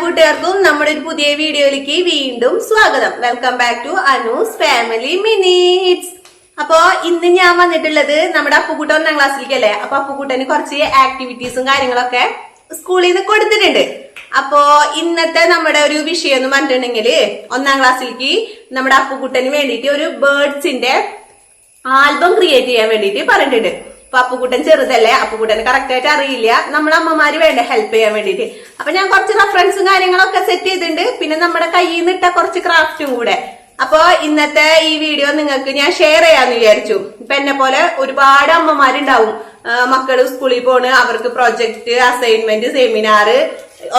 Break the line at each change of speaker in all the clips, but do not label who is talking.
കൂട്ടുകാർക്കും നമ്മുടെ ഒരു പുതിയ വീഡിയോയിലേക്ക് വീണ്ടും സ്വാഗതം. Welcome back to Anu's family minutes. അപ്പോ ഇന്ന് ഞാൻ വന്നിട്ടുള്ളത് നമ്മുടെ അപ്പുക്കുട്ടൻ 1ാം ക്ലാസ്സിലേക്കല്ലേ. അപ്പൊ അപ്പുക്കുട്ടന് കുറച്ച് ആക്ടിവിറ്റീസും കാര്യങ്ങളൊക്കെ സ്കൂളിൽ നിന്ന് കൊടുത്തിട്ടുണ്ട്. അപ്പോ ഇന്നത്തെ നമ്മുടെ ഒരു വിഷയം എന്ന് പറഞ്ഞിട്ടുണ്ടെങ്കിൽ 1ാം ക്ലാസ്സിലേക്ക് നമ്മുടെ അപ്പുക്കുട്ടന് വേണ്ടിയിട്ട് ഒരു ബേർഡ്സിന്റെ ആൽബം ക്രിയേറ്റ് ചെയ്യാൻ വേണ്ടിയിട്ട് പറഞ്ഞിട്ടുണ്ട്. അപ്പൊ അപ്പുക്കുട്ടൻ ചെറുതല്ലേ, അപ്പുക്കുട്ടന് കറക്റ്റ് ആയിട്ട് അറിയില്ല. നമ്മളെ അമ്മമാര് വേണ്ട ഹെൽപ്പ് ചെയ്യാൻ വേണ്ടിട്ട്. അപ്പൊ ഞാൻ കുറച്ച് റെഫറൻസും കാര്യങ്ങളൊക്കെ സെറ്റ് ചെയ്തിട്ടുണ്ട്. പിന്നെ നമ്മുടെ കയ്യിൽ നിന്ന് ഇട്ട കുറച്ച് ക്രാഫ്റ്റും കൂടെ. അപ്പൊ ഇന്നത്തെ ഈ വീഡിയോ നിങ്ങൾക്ക് ഞാൻ ഷെയർ ചെയ്യാന്ന് വിചാരിച്ചു. ഇപ്പൊ എന്നെ പോലെ ഒരുപാട് അമ്മമാരുണ്ടാവും, മക്കള് സ്കൂളിൽ പോണ്, അവർക്ക് പ്രൊജക്ട്, അസൈൻമെന്റ്, സെമിനാർ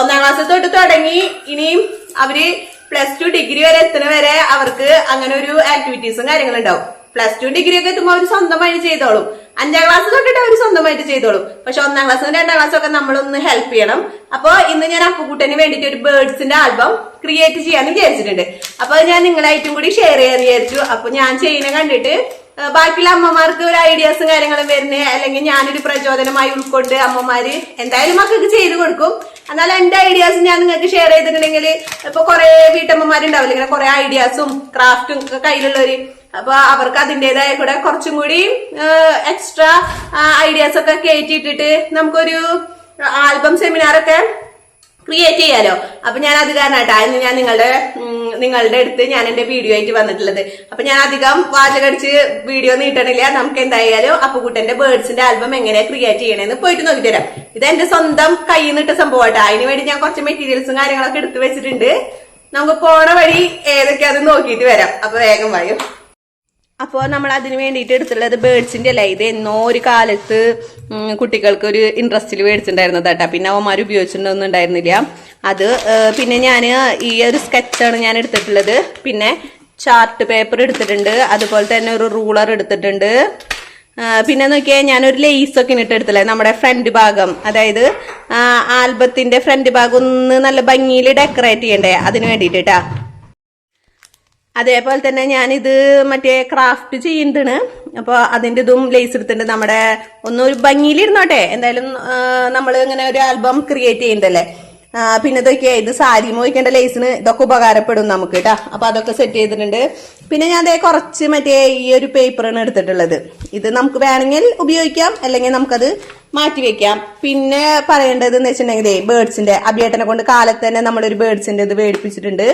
1ാം ക്ലാസ് തൊട്ട് തുടങ്ങി ഇനിയും അവര് +2 ഡിഗ്രി വരെ എത്തുന്ന വരെ അവർക്ക് അങ്ങനെ ഒരു ആക്ടിവിറ്റീസും കാര്യങ്ങളും ഉണ്ടാവും. +2 ഡിഗ്രി ഒക്കെ എത്തുമ്പോൾ അവർ സ്വന്തമായിട്ട് ചെയ്തോളും. 5ാം ക്ലാസ് തൊട്ടിട്ട് അവർ സ്വന്തമായിട്ട് ചെയ്തോളും. പക്ഷെ 1ാം ക്ലാസ്സും 2ാം ക്ലാസ്സും ഒക്കെ നമ്മളൊന്ന് ഹെൽപ്പ് ചെയ്യണം. അപ്പൊ ഇന്ന് ഞാൻ അപ്പുക്കുട്ടന് വേണ്ടിട്ട് ഒരു ബേർഡ്സിന്റെ ആൽബം ക്രിയേറ്റ് ചെയ്യാന്ന് വിചാരിച്ചിട്ടുണ്ട്. അപ്പൊ ഞാൻ നിങ്ങളായിട്ടും കൂടി ഷെയർ ചെയ്യാന്ന് വിചാരിച്ചു. അപ്പൊ ഞാൻ ചെയ്യുന്ന കണ്ടിട്ട് ബാക്കിയുള്ള അമ്മമാർക്ക് ഒരു ഐഡിയാസും കാര്യങ്ങളും വരുന്നേ, അല്ലെങ്കിൽ ഞാനൊരു പ്രചോദനമായി ഉൾക്കൊണ്ട് അമ്മമാര് എന്തായാലും മക്കൾക്ക് ചെയ്ത് കൊടുക്കും. എന്നാൽ എന്റെ ഐഡിയാസ് ഞാൻ നിങ്ങൾക്ക് ഷെയർ ചെയ്തിട്ടുണ്ടെങ്കിൽ ഇപ്പൊ കുറെ വീട്ടമ്മമാരുണ്ടാവില്ല, ഇങ്ങനെ കുറെ ഐഡിയാസും ക്രാഫ്റ്റും ഒക്കെ കയ്യിലുള്ളവര്. അപ്പൊ അവർക്ക് അതിൻ്റെതായ കൂടെ കുറച്ചും കൂടി എക്സ്ട്രാ ഐഡിയാസ് ഒക്കെ കയറ്റിയിട്ടിട്ട് നമുക്കൊരു ആൽബം സെമിനാറൊക്കെ ക്രിയേറ്റ് ചെയ്യാലോ. അപ്പൊ ഞാൻ അത് കാരണമായിട്ടാ ഇന്ന് ഞാൻ നിങ്ങളുടെ അടുത്ത് ഞാൻ എന്റെ വീഡിയോ ആയിട്ട് വന്നിട്ടുള്ളത്. അപ്പൊ ഞാൻ അധികം വാചകടിച്ച് വീഡിയോ നീട്ടണില്ല. നമുക്ക് എന്തായാലും അപ്പുക്കുട്ടന്റെ ബേർഡ്സിന്റെ ആൽബം എങ്ങനെ ക്രിയേറ്റ് ചെയ്യണമെന്ന് പോയിട്ട് നോക്കി തരാം. ഇത് എന്റെ സ്വന്തം കയ്യിൽ നിന്നിട്ട സംഭവമായിട്ടാ. അതിന് വേണ്ടി ഞാൻ കുറച്ച് മെറ്റീരിയൽസും കാര്യങ്ങളൊക്കെ എടുത്തു വെച്ചിട്ടുണ്ട്. നമുക്ക് പോണ വഴി ഏതൊക്കെ അത് നോക്കിയിട്ട് വരാം. അപ്പൊ വേഗം വായും. അപ്പോൾ നമ്മൾ അതിന് വേണ്ടിയിട്ട് എടുത്തുള്ളത് ബേർഡ്സിന്റെ അല്ല. ഇത് എന്നോ ഒരു കാലത്ത് കുട്ടികൾക്ക് ഒരു ഇൻട്രസ്റ്റിൽ മേടിച്ചിട്ടുണ്ടായിരുന്നതാട്ടാ. പിന്നെ അവന്മാർ ഉപയോഗിച്ചിട്ടൊന്നും ഉണ്ടായിരുന്നില്ല അത്. പിന്നെ ഞാൻ ഈ ഒരു സ്കെച്ചാണ് ഞാൻ എടുത്തിട്ടുള്ളത്. പിന്നെ ചാർട്ട് പേപ്പർ എടുത്തിട്ടുണ്ട്, അതുപോലെ തന്നെ ഒരു റൂളർ എടുത്തിട്ടുണ്ട്. പിന്നെ നോക്കിയാൽ ഞാനൊരു ലേസൊക്കെ ഇട്ട് എടുത്തില്ലേ, നമ്മുടെ ഫ്രണ്ട് ഭാഗം, അതായത് ആൽബത്തിന്റെ ഫ്രണ്ട് ഭാഗം ഒന്ന് നല്ല ഭംഗിയിൽ ഡെക്കറേറ്റ് ചെയ്യണ്ടേ, അതിന് വേണ്ടിയിട്ടാ. അതേപോലെ തന്നെ ഞാനിത് മറ്റേ ക്രാഫ്റ്റ് ചെയ്യുന്നതാണ്. അപ്പോൾ അതിൻ്റെ ഇതും ലേസ് എടുത്തിട്ടുണ്ട്. നമ്മുടെ ഒന്നൊരു ഭംഗിയിലിരുന്നോട്ടെ, എന്തായാലും നമ്മൾ ഇങ്ങനെ ഒരു ആൽബം ക്രിയേറ്റ് ചെയ്യുന്നതല്ലേ. പിന്നെ ഇതൊക്കെ ഇത് സാരി മോയിക്കേണ്ട ലേസിന് ഇതൊക്കെ ഉപകാരപ്പെടും നമുക്ക് കേട്ടാ. അപ്പൊ അതൊക്കെ സെറ്റ് ചെയ്തിട്ടുണ്ട്. പിന്നെ ഞാൻ അതേ കുറച്ച് മറ്റേ ഈ ഒരു പേപ്പറാണ് എടുത്തിട്ടുള്ളത്. ഇത് നമുക്ക് വേണമെങ്കിൽ ഉപയോഗിക്കാം, അല്ലെങ്കിൽ നമുക്കത് മാറ്റി വെക്കാം. പിന്നെ പറയേണ്ടത് എന്ന് വെച്ചിട്ടുണ്ടെങ്കിൽ ബേർഡ്സിന്റെ അഭിയേട്ടനെ കൊണ്ട് കാലത്ത് തന്നെ നമ്മളൊരു ബേർഡ്സിന്റെ ഇത് മേടിപ്പിച്ചിട്ടുണ്ട്.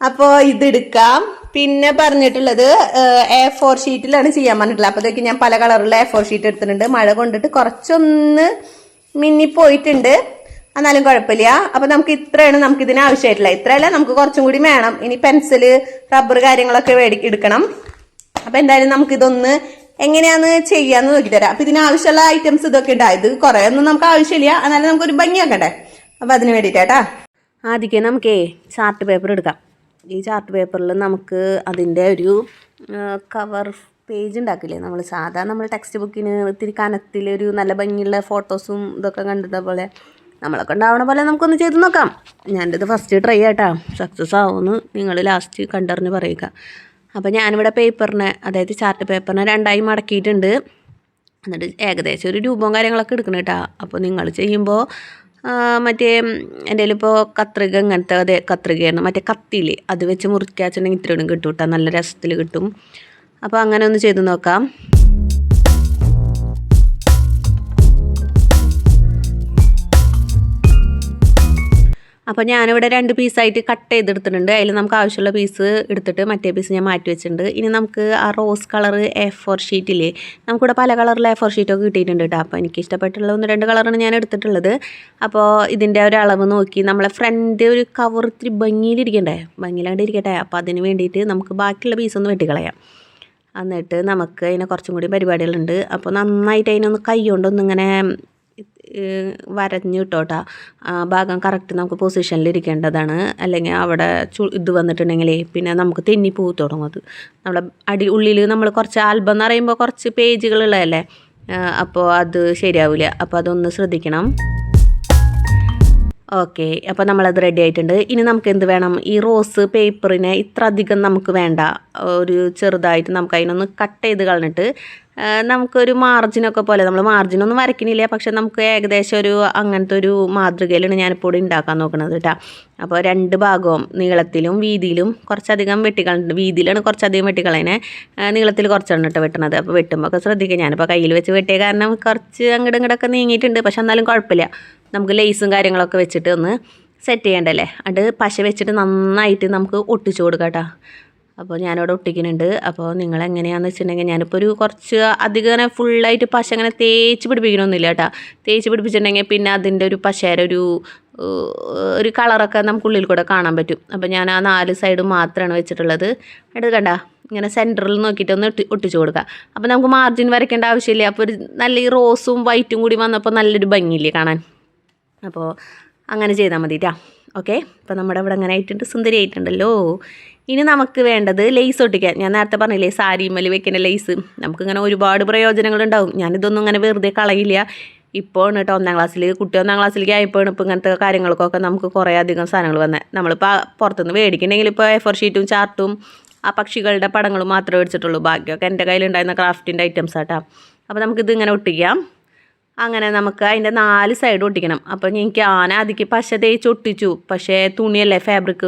അപ്പോ ഇതെടുക്കാം. പിന്നെ പറഞ്ഞിട്ടുള്ളത് A4 ഷീറ്റിലാണ് ചെയ്യാൻ പറഞ്ഞിട്ടുള്ളത്. അപ്പോഴത്തേക്ക് ഞാൻ പല കളറുള്ള A4 ഷീറ്റ് എടുത്തിട്ടുണ്ട്. മഴ കൊണ്ടിട്ട് കുറച്ചൊന്ന് മിന്നിപ്പോയിട്ടുണ്ട്, എന്നാലും കുഴപ്പമില്ല. അപ്പൊ നമുക്ക് ഇത്രയാണ് നമുക്ക് ഇതിന് ആവശ്യമായിട്ടുള്ള. ഇത്രയല്ല, നമുക്ക് കുറച്ചും കൂടി വേണം. ഇനി പെൻസില്, റബ്ബർ കാര്യങ്ങളൊക്കെ എടുക്കണം. അപ്പൊ എന്തായാലും നമുക്ക് ഇതൊന്ന് എങ്ങനെയാന്ന് ചെയ്യാന്ന് നോക്കി തരാം. അപ്പൊ ഇതിനാവശ്യമുള്ള ഐറ്റംസ് ഇതൊക്കെ ഉണ്ടാവും. ഇത് കുറെ ഒന്നും നമുക്ക് ആവശ്യമില്ല, എന്നാലും നമുക്കൊരു ഭംഗിയാക്കണ്ടേ. അപ്പൊ അതിന് വേണ്ടിയിട്ടാ. ആദ്യമേ നമുക്കേ ചാർട്ട് പേപ്പർ എടുക്കാം. ഈ ചാർട്ട് പേപ്പറിൽ നമുക്ക് അതിൻ്റെ ഒരു കവർ പേജ് ഉണ്ടാക്കില്ലേ, നമ്മൾ ടെക്സ്റ്റ് ബുക്കിന് ഇത്തിരി കനത്തിലൊരു നല്ല ഭംഗിയുള്ള ഫോട്ടോസും ഇതൊക്കെ കണ്ടത് പോലെ നമ്മളൊക്കെ ഉണ്ടാവണ പോലെ നമുക്കൊന്ന് ചെയ്ത് നോക്കാം. ഞാനിത് ഫസ്റ്റ് ട്രൈ ആയിട്ടാ, സക്സസ് ആവുമെന്ന് നിങ്ങൾ ലാസ്റ്റ് കണ്ടറിഞ്ഞ് പറയുക. അപ്പോൾ ഞാനിവിടെ പേപ്പറിനെ, അതായത് ചാർട്ട് പേപ്പറിനെ 2ആയി മടക്കിയിട്ടുണ്ട്. എന്നിട്ട് ഏകദേശം ഒരു രൂപവും കാര്യങ്ങളൊക്കെ എടുക്കണം കേട്ടോ. അപ്പോൾ നിങ്ങൾ ചെയ്യുമ്പോൾ മറ്റേ എൻ്റെ കയ്യിലിപ്പോൾ കത്രിക, ഇങ്ങനത്തെ അതെ കത്രികയാണ്, മറ്റേ കത്തിയില്ലേ അത് വെച്ച് മുറിക്കാച്ചുണ്ടെങ്കിൽ ഇത്രയോടും കിട്ടും കേട്ടോ, നല്ല രസത്തിൽ കിട്ടും. അപ്പോൾ അങ്ങനെ ഒന്ന് ചെയ്ത് നോക്കാം. അപ്പോൾ ഞാനിവിടെ 2 പീസായിട്ട് കട്ട് ചെയ്തെടുത്തിട്ടുണ്ട്. അതിൽ നമുക്ക് ആവശ്യമുള്ള പീസ് എടുത്തിട്ട് മറ്റേ പീസ് ഞാൻ മാറ്റി വെച്ചിട്ടുണ്ട്. ഇനി നമുക്ക് ആ റോസ് കളർ A4 ഷീറ്റില്ലേ, നമുക്കിവിടെ പല കളറിൽ A4 ഷീറ്റൊക്കെ കിട്ടിയിട്ടുണ്ട് കേട്ടോ. അപ്പോൾ എനിക്ക് ഇഷ്ടപ്പെട്ടുള്ള 1-2 കളറാണ് ഞാൻ എടുത്തിട്ടുള്ളത്. അപ്പോൾ ഇതിൻ്റെ ഒരു അളവ് നോക്കി നമ്മളെ ഫ്രണ്ട് ഒരു കവർ ഇത്തിരി ഭംഗിയിലാണ്ട് ഇരിക്കട്ടെ. അപ്പോൾ അതിന് വേണ്ടിയിട്ട് നമുക്ക് ബാക്കിയുള്ള പീസൊന്ന് വെട്ടിക്കളയാം. എന്നിട്ട് നമുക്ക് അതിനെ കുറച്ചും കൂടി പരിപാടികളുണ്ട്. അപ്പോൾ നന്നായിട്ട് അതിനൊന്ന് കൈ കൊണ്ടൊന്നിങ്ങനെ വരഞ്ഞു കിട്ടോട്ടാ. ഭാഗം കറക്റ്റ് നമുക്ക് പൊസിഷനിൽ ഇരിക്കേണ്ടതാണ്, അല്ലെങ്കിൽ അവിടെ ഇത് വന്നിട്ടുണ്ടെങ്കിലേ പിന്നെ നമുക്ക് തെന്നിപ്പൂ തുടങ്ങും. അത് നമ്മുടെ ഉള്ളിൽ നമ്മൾ കുറച്ച് ആൽബം എന്ന് പറയുമ്പോൾ കുറച്ച് പേജുകളുള്ളതല്ലേ, അപ്പോൾ അത് ശരിയാവില്ല. അപ്പോൾ അതൊന്ന് ശ്രദ്ധിക്കണം. ഓക്കെ, അപ്പോൾ നമ്മളത് റെഡി ആയിട്ടുണ്ട്. ഇനി നമുക്ക് എന്ത് വേണം, ഈ റോസ് പേപ്പറിനെ ഇത്ര അധികം നമുക്ക് വേണ്ട, ഒരു ചെറുതായിട്ട് നമുക്ക് അതിനൊന്ന് കട്ട് ചെയ്ത് കളഞ്ഞിട്ട്
നമുക്കൊരു മാർജിനൊക്കെ പോലെ, നമ്മൾ മാർജിനൊന്നും വരയ്ക്കണില്ല, പക്ഷെ നമുക്ക് ഏകദേശം ഒരു അങ്ങനത്തെ ഒരു മാതൃകയിലാണ് ഞാനിപ്പോൾ ഇവിടെ ഉണ്ടാക്കാൻ നോക്കുന്നത് കേട്ടോ. അപ്പോൾ 2 ഭാഗവും നീളത്തിലും വീതിയിലും കുറച്ചധികം വെട്ടിക്കളഞ്ഞിട്ടുണ്ട്. വീതിയിലാണ് കുറച്ചധികം വെട്ടിക്കളയണേ, നീളത്തിൽ കുറച്ചാണ് കേട്ടോ വെട്ടണത്. അപ്പോൾ വെട്ടുമ്പോൾ ഒക്കെ ശ്രദ്ധിക്കുക. ഞാനിപ്പോൾ കയ്യിൽ വെച്ച് വെട്ടിയ കാരണം കുറച്ച് അങ്ങോട്ടും ഇങ്ങോട്ടൊക്കെ നീങ്ങിയിട്ടുണ്ട്, പക്ഷെ എന്നാലും കുഴപ്പമില്ല. നമുക്ക് ലേസും കാര്യങ്ങളൊക്കെ വെച്ചിട്ട് ഒന്ന് സെറ്റ് ചെയ്യണ്ടല്ലേ. അത് പശ വെച്ചിട്ട് നന്നായിട്ട് നമുക്ക് ഒട്ടിച്ചു കൊടുക്കാം കേട്ടോ. അപ്പോൾ ഞാനിവിടെ ഒട്ടിക്കുന്നുണ്ട്. അപ്പോൾ നിങ്ങളെങ്ങനെയാണെന്ന് വെച്ചിട്ടുണ്ടെങ്കിൽ, ഞാനിപ്പോൾ ഒരു കുറച്ച് അധികം ഇങ്ങനെ ഫുള്ളായിട്ട് പശ അങ്ങനെ തേച്ച് പിടിപ്പിക്കണമൊന്നുമില്ല കേട്ടോ. തേച്ച് പിടിപ്പിച്ചിട്ടുണ്ടെങ്കിൽ പിന്നെ അതിൻ്റെ ഒരു പശയുടെ ഒരു കളറൊക്കെ നമുക്കുള്ളിൽ കൂടെ കാണാൻ പറ്റും. അപ്പോൾ ഞാൻ ആ 4 സൈഡും മാത്രമാണ് വെച്ചിട്ടുള്ളത്. എടുത്ത് കണ്ട ഇങ്ങനെ സെൻറ്ററിൽ നോക്കിയിട്ട് ഒന്ന് ഒട്ടിച്ചു കൊടുക്കുക. അപ്പോൾ നമുക്ക് മാർജിൻ വരയ്ക്കേണ്ട ആവശ്യമില്ല. അപ്പോൾ ഒരു നല്ല ഈ റോസും വൈറ്റും കൂടി വന്നപ്പോൾ നല്ലൊരു ഭംഗിയില്ലേ കാണാൻ. അപ്പോൾ അങ്ങനെ ചെയ്താൽ മതി കേട്ടോ. ഓക്കെ, അപ്പോൾ നമ്മുടെ ഇവിടെ അങ്ങനെ ആയിട്ടുണ്ട്, സുന്ദരി ആയിട്ടുണ്ടല്ലോ. ഇനി നമുക്ക് വേണ്ടത് ലേസ് ഒട്ടിക്കാൻ. ഞാൻ നേരത്തെ പറഞ്ഞില്ലേ സാരിമേൽ വെക്കുന്ന ലേസ്, നമുക്കിങ്ങനെ ഒരുപാട് പ്രയോജനങ്ങളുണ്ടാവും. ഞാനിതൊന്നും ഇങ്ങനെ വെറുതെ കളയില്ല. ഇപ്പോൾ കേട്ടോ 1ാം ക്ലാസ്സിൽ കുട്ടി 1ാം ക്ലാസ്സിലേക്ക് ആയപ്പോൾ ഇപ്പോൾ ഇങ്ങനത്തെ കാര്യങ്ങൾക്കൊക്കെ നമുക്ക് കുറേ അധികം സാധനങ്ങൾ വന്നത്. നമ്മളിപ്പോൾ പുറത്തുനിന്ന് മേടിക്കണമെങ്കിൽ ഇപ്പോൾ A4 ഷീറ്റും ചാർട്ടും ആ പക്ഷികളുടെ പടങ്ങളും മാത്രമേ മേടിച്ചിട്ടുള്ളൂ. ബാക്കിയൊക്കെ എൻ്റെ കയ്യിലുണ്ടായിരുന്ന ക്രാഫ്റ്റിൻ്റെ ഐറ്റംസ് ആട്ടോ. അപ്പോൾ നമുക്കിത് ഇങ്ങനെ ഒട്ടിക്കാം. അങ്ങനെ നമുക്ക് അതിൻ്റെ 4 സൈഡ് ഒട്ടിക്കണം. അപ്പോൾ എനിക്ക് ആദ്യം പശ തേച്ച് ഒട്ടിച്ചു, പക്ഷേ തുണിയല്ലേ ഫാബ്രിക്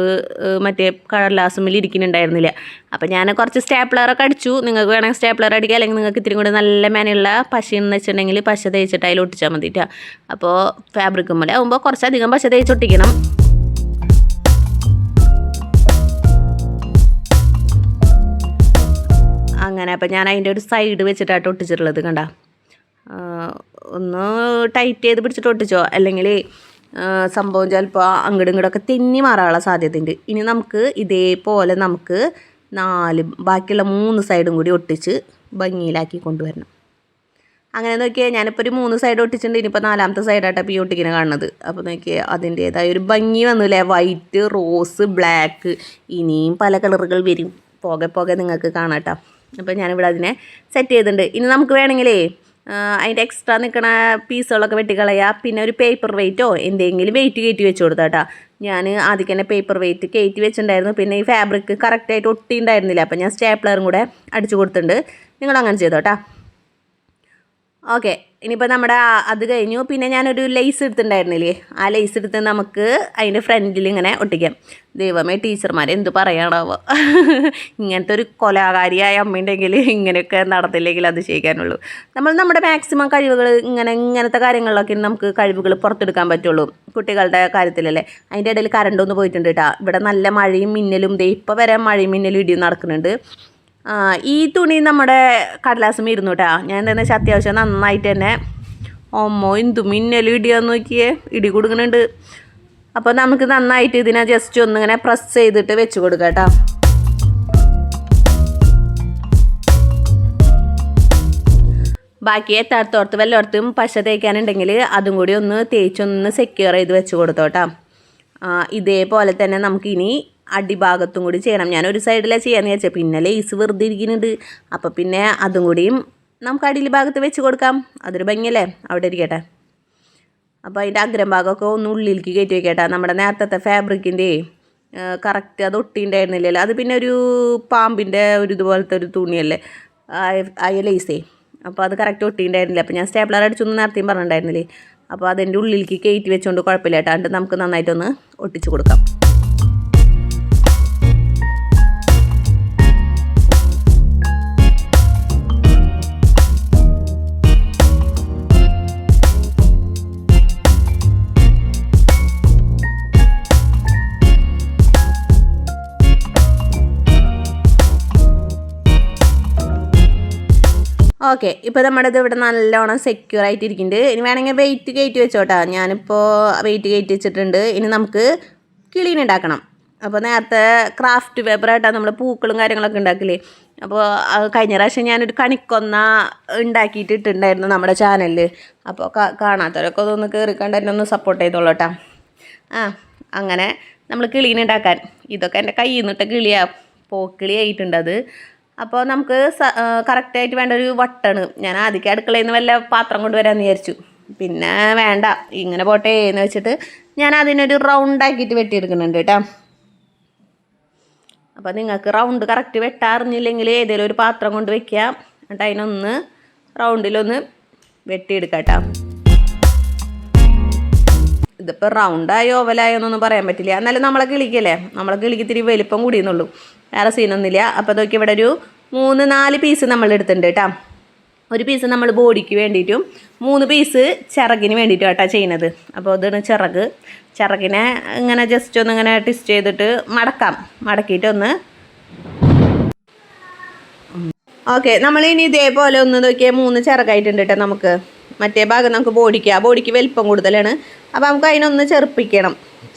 മറ്റേ കടലാസുമ്മിൽ ഇരിക്കുന്നുണ്ടായിരുന്നില്ല. അപ്പോൾ ഞാൻ കുറച്ച് സ്റ്റാപ്ലറൊക്കെ അടിച്ചു. നിങ്ങൾക്ക് വേണമെങ്കിൽ സ്റ്റാപ്ലർ അടിക്കുക, അല്ലെങ്കിൽ നിങ്ങൾക്ക് ഇത്തിരി കൂടെ നല്ല മേനുള്ള പശയെന്ന് വെച്ചിട്ടുണ്ടെങ്കിൽ പശ തേച്ചിട്ട് അതിൽ ഒട്ടിച്ചാൽ മതിട്ടാ. അപ്പോൾ ഫാബ്രിക്കുമ്മൽ ആകുമ്പോൾ കുറച്ചധികം പശ തേച്ച് ഒട്ടിക്കണം. അങ്ങനെ അപ്പോൾ ഞാൻ അതിൻ്റെ ഒരു സൈഡ് വെച്ചിട്ടായിട്ട് ഒട്ടിച്ചിട്ടുള്ളത് കണ്ട. ഒന്ന് ടൈറ്റ് ചെയ്ത് പിടിച്ചിട്ട് ഒട്ടിച്ചോ, അല്ലെങ്കിൽ സംഭവം ചിലപ്പോൾ അങ്ങോട്ടും ഇങ്ങോട്ടൊക്കെ തെന്നി മാറാനുള്ള സാധ്യതയുണ്ട്. ഇനി നമുക്ക് ഇതേപോലെ നമുക്ക് ബാക്കിയുള്ള 3 സൈഡും കൂടി ഒട്ടിച്ച് ഭംഗിയിലാക്കി കൊണ്ടുവരണം. അങ്ങനെ നോക്കിയാൽ ഞാനിപ്പോൾ ഒരു 3 സൈഡ് ഒട്ടിച്ചിട്ടുണ്ട്. ഇനിയിപ്പോൾ 4ാമത്തെ സൈഡായിട്ടാണ് ഈ ഒട്ടിക്കിനെ കാണുന്നത്. അപ്പോൾ നോക്കിയാൽ അതിൻ്റേതായ ഒരു ഭംഗി വന്നില്ലേ, വൈറ്റ്, റോസ്, ബ്ലാക്ക്, ഇനിയും പല കളറുകൾ വരും. പോകെ നിങ്ങൾക്ക് കാണാം കേട്ടോ. അപ്പോൾ ഞാനിവിടെ അതിനെ സെറ്റ് ചെയ്തിട്ടുണ്ട്. ഇനി നമുക്ക് വേണമെങ്കിലേ അതിൻ്റെ എക്സ്ട്രാ നിൽക്കണ പീസുകളൊക്കെ വെട്ടിക്കളയുക. പിന്നെ ഒരു പേപ്പർ വെയിറ്റോ എന്തെങ്കിലും വെയിറ്റ് കയറ്റി വെച്ച് കൊടുത്താൽ കേട്ടോ. ഞാൻ ആദ്യം തന്നെ പേപ്പർ വെയിറ്റ് കയറ്റി വെച്ചിട്ടുണ്ടായിരുന്നു. പിന്നെ ഈ ഫാബ്രിക് കറക്റ്റായിട്ട് ഒട്ടിയിട്ടുണ്ടായിരുന്നില്ല, അപ്പോൾ ഞാൻ സ്റ്റാപ്ലറും കൂടെ അടിച്ചു കൊടുത്തിട്ടുണ്ട്. നിങ്ങളങ്ങനെ ചെയ്തോ കേട്ടോ. ഓക്കെ, ഇനിയിപ്പോൾ നമ്മുടെ അത് കഴിഞ്ഞു. പിന്നെ ഞാനൊരു ലേസ് എടുത്തിട്ടുണ്ടായിരുന്നില്ലേ, ആ ലേസ് എടുത്ത് നമുക്ക് അതിൻ്റെ ഫ്രണ്ടിൽ ഇങ്ങനെ ഒട്ടിക്കാം. ദൈവമേ, ടീച്ചർമാർ എന്ത് പറയാണാവോ. ഇങ്ങനത്തെ ഒരു കൊലാകാരിയായ അമ്മയുണ്ടെങ്കിൽ ഇങ്ങനെയൊക്കെ നടത്തില്ലെങ്കിൽ അത് ചെയ്യാനുള്ളൂ. നമ്മുടെ മാക്സിമം കഴിവുകൾ ഇങ്ങനത്തെ കാര്യങ്ങളിലൊക്കെ നമുക്ക് കഴിവുകൾ പുറത്തെടുക്കാൻ പറ്റുള്ളൂ. കുട്ടികളുടെ കാര്യത്തിലല്ലേ. അതിൻ്റെ ഇടയിൽ കറണ്ടൊന്ന് പോയിട്ടുണ്ട് കേട്ടോ. ഇവിടെ നല്ല മഴയും മിന്നലും, ഇപ്പോൾ വരെ മഴയും മിന്നലും ഇടിയും നടക്കുന്നുണ്ട്. ഈ തുണി നമ്മുടെ കടലാസും ഇരുന്നു കേട്ടോ. ഞാൻ എന്താണെന്ന് വെച്ചാൽ അത്യാവശ്യം നന്നായിട്ട് തന്നെ എന്തു മിന്നലും ഇടിയാന്ന് നോക്കിയേ, ഇടി കൊടുക്കുന്നുണ്ട്. അപ്പോൾ നമുക്ക് നന്നായിട്ട് ഇതിനെ ജസ്റ്റ് ഒന്നിങ്ങനെ പ്രസ് ചെയ്തിട്ട് വെച്ച് കൊടുക്കാം കേട്ടോ. ബാക്കി എത്താത്തോർത്ത് വല്ലയിടത്തും പശ തേക്കാനുണ്ടെങ്കിൽ അതും കൂടി ഒന്ന് തേച്ചൊന്ന് സെക്യൂർ ചെയ്ത് വെച്ച് കൊടുത്തോട്ടോ. ഇതേപോലെ തന്നെ നമുക്കിനി അടിഭാഗത്തും കൂടി ചെയ്യണം. ഞാനൊരു സൈഡിലാണ് ചെയ്യാമെന്ന് വിചാരിച്ചത്, പിന്നെ ലേസ് വെറുതെ ഇരിക്കുന്നുണ്ട്. അപ്പോൾ പിന്നെ അതും കൂടിയും നമുക്ക് അടിയിൽ ഭാഗത്ത് വെച്ച് കൊടുക്കാം. അതൊരു ഭംഗിയല്ലേ, അവിടെ ഇരിക്കട്ടെ. അപ്പോൾ അതിൻ്റെ അഗ്രം ഭാഗമൊക്കെ ഒന്ന് ഉള്ളിലേക്ക് കയറ്റി വയ്ക്കട്ടെ. നമ്മുടെ നേരത്തെ ഫാബ്രിക്കിൻ്റെ കറക്റ്റ് അത് ഒട്ടിയിട്ടുണ്ടായിരുന്നില്ലല്ലോ. അത് പിന്നെ ഒരു പാമ്പിൻ്റെ ഇതുപോലത്തെ ഒരു തുണിയല്ലേ ആ ലേസേ. അപ്പോൾ അത് കറക്റ്റ് ഒട്ടിയിട്ടുണ്ടായിരുന്നില്ല. അപ്പോൾ ഞാൻ സ്റ്റാപ്ലർ അടിച്ചൊന്നും നേരത്തെയും പറഞ്ഞിട്ടുണ്ടായിരുന്നില്ലേ. അപ്പോൾ അതിൻ്റെ ഉള്ളിലേക്ക് കയറ്റി വെച്ചുകൊണ്ട് കുഴപ്പമില്ല കേട്ടോ. എന്നിട്ട് നമുക്ക് നന്നായിട്ടൊന്ന് ഒട്ടിച്ച് കൊടുക്കാം. ഓക്കെ, ഇപ്പോൾ നമ്മുടെ ഇത് ഇവിടെ നല്ലോണം സെക്യൂർ ആയിട്ട് ഇരിക്കുന്നുണ്ട്. ഇനി വേണമെങ്കിൽ വെയിറ്റ് കയറ്റി വെച്ചോട്ടാ. ഞാനിപ്പോൾ വെയിറ്റ് കയറ്റി വെച്ചിട്ടുണ്ട്. ഇനി നമുക്ക് കിളീനെ ഉണ്ടാക്കണം. അപ്പോൾ നേരത്തെ ക്രാഫ്റ്റ് പേപ്പറായിട്ടാണ് നമ്മൾ പൂക്കളും കാര്യങ്ങളൊക്കെ ഉണ്ടാക്കില്ലേ. അപ്പോൾ കഴിഞ്ഞ പ്രാവശ്യം ഞാനൊരു കണിക്കൊന്ന ഉണ്ടാക്കിയിട്ടിട്ടുണ്ടായിരുന്നു നമ്മുടെ ചാനലിൽ. അപ്പോൾ കാണാത്തവരൊക്കെ അതൊന്ന് കയറിക്കണ്ട് എന്നെ ഒന്ന് സപ്പോർട്ട് ചെയ്തോളൂ കേട്ടോ. അങ്ങനെ നമ്മൾ കിളീനെ ഉണ്ടാക്കാൻ, ഇതൊക്കെ എൻ്റെ കയ്യിൽ നിന്നിട്ട കിളിയാണ്, പോക്കിളി ആയിട്ടുണ്ട് അത്. അപ്പോൾ നമുക്ക് കറക്റ്റായിട്ട് വേണ്ട ഒരു വട്ടാണ്. ഞാൻ ആദ്യം അടുക്കളയിൽ നിന്ന് വല്ല പാത്രം കൊണ്ടുവരാമെന്ന് വിചാരിച്ചു. പിന്നെ വേണ്ട, ഇങ്ങനെ പോട്ടെ എന്ന് വെച്ചിട്ട് ഞാൻ അതിനൊരു റൗണ്ടാക്കിയിട്ട് വെട്ടിയെടുക്കുന്നുണ്ട് കേട്ടോ. അപ്പോൾ നിങ്ങൾക്ക് റൗണ്ട് കറക്റ്റ് വെട്ടാറിഞ്ഞില്ലെങ്കിൽ ഏതെങ്കിലും ഒരു പാത്രം കൊണ്ട് വെക്കുക. എന്നിട്ട് അതിനൊന്ന് റൗണ്ടിലൊന്ന് വെട്ടിയെടുക്കാം കേട്ടോ. ഇതിപ്പോൾ റൗണ്ടായോ ഓവലായോ എന്നൊന്നും പറയാൻ പറ്റില്ല. എന്നാലും നമ്മളെ കിളിക്കല്ലേ, നമ്മളെ കിളിക്ക് ഇത്തിരി വലിപ്പം കൂടിയെന്നുള്ളൂ, വേറെ സീനൊന്നുമില്ല. അപ്പോൾ അതൊക്കെ ഇവിടെ ഒരു 3-4 പീസ് നമ്മൾ എടുത്തിട്ടുണ്ട് കേട്ടോ. ഒരു പീസ് നമ്മൾ ബോഡിക്ക് വേണ്ടിയിട്ടും 3 പീസ് ചിറകിന് വേണ്ടിയിട്ടും കേട്ടോ ചെയ്യുന്നത്. അപ്പോൾ ഇതാണ് ചിറകിനെ ഇങ്ങനെ ജസ്റ്റ് ഒന്ന് ഇങ്ങനെ ട്വിസ്റ്റ് ചെയ്തിട്ട് മടക്കിയിട്ടൊന്ന് ഓക്കെ. നമ്മളിനി ഇതേപോലെ ഒന്ന് നോക്കിയാൽ 3 ചിറകായിട്ടുണ്ട് കേട്ടോ. നമുക്ക് മറ്റേ ഭാഗം നമുക്ക് ബോഡിക്ക് വലിപ്പം കൂടുതലാണ്. അപ്പോൾ നമുക്ക് അതിനൊന്ന്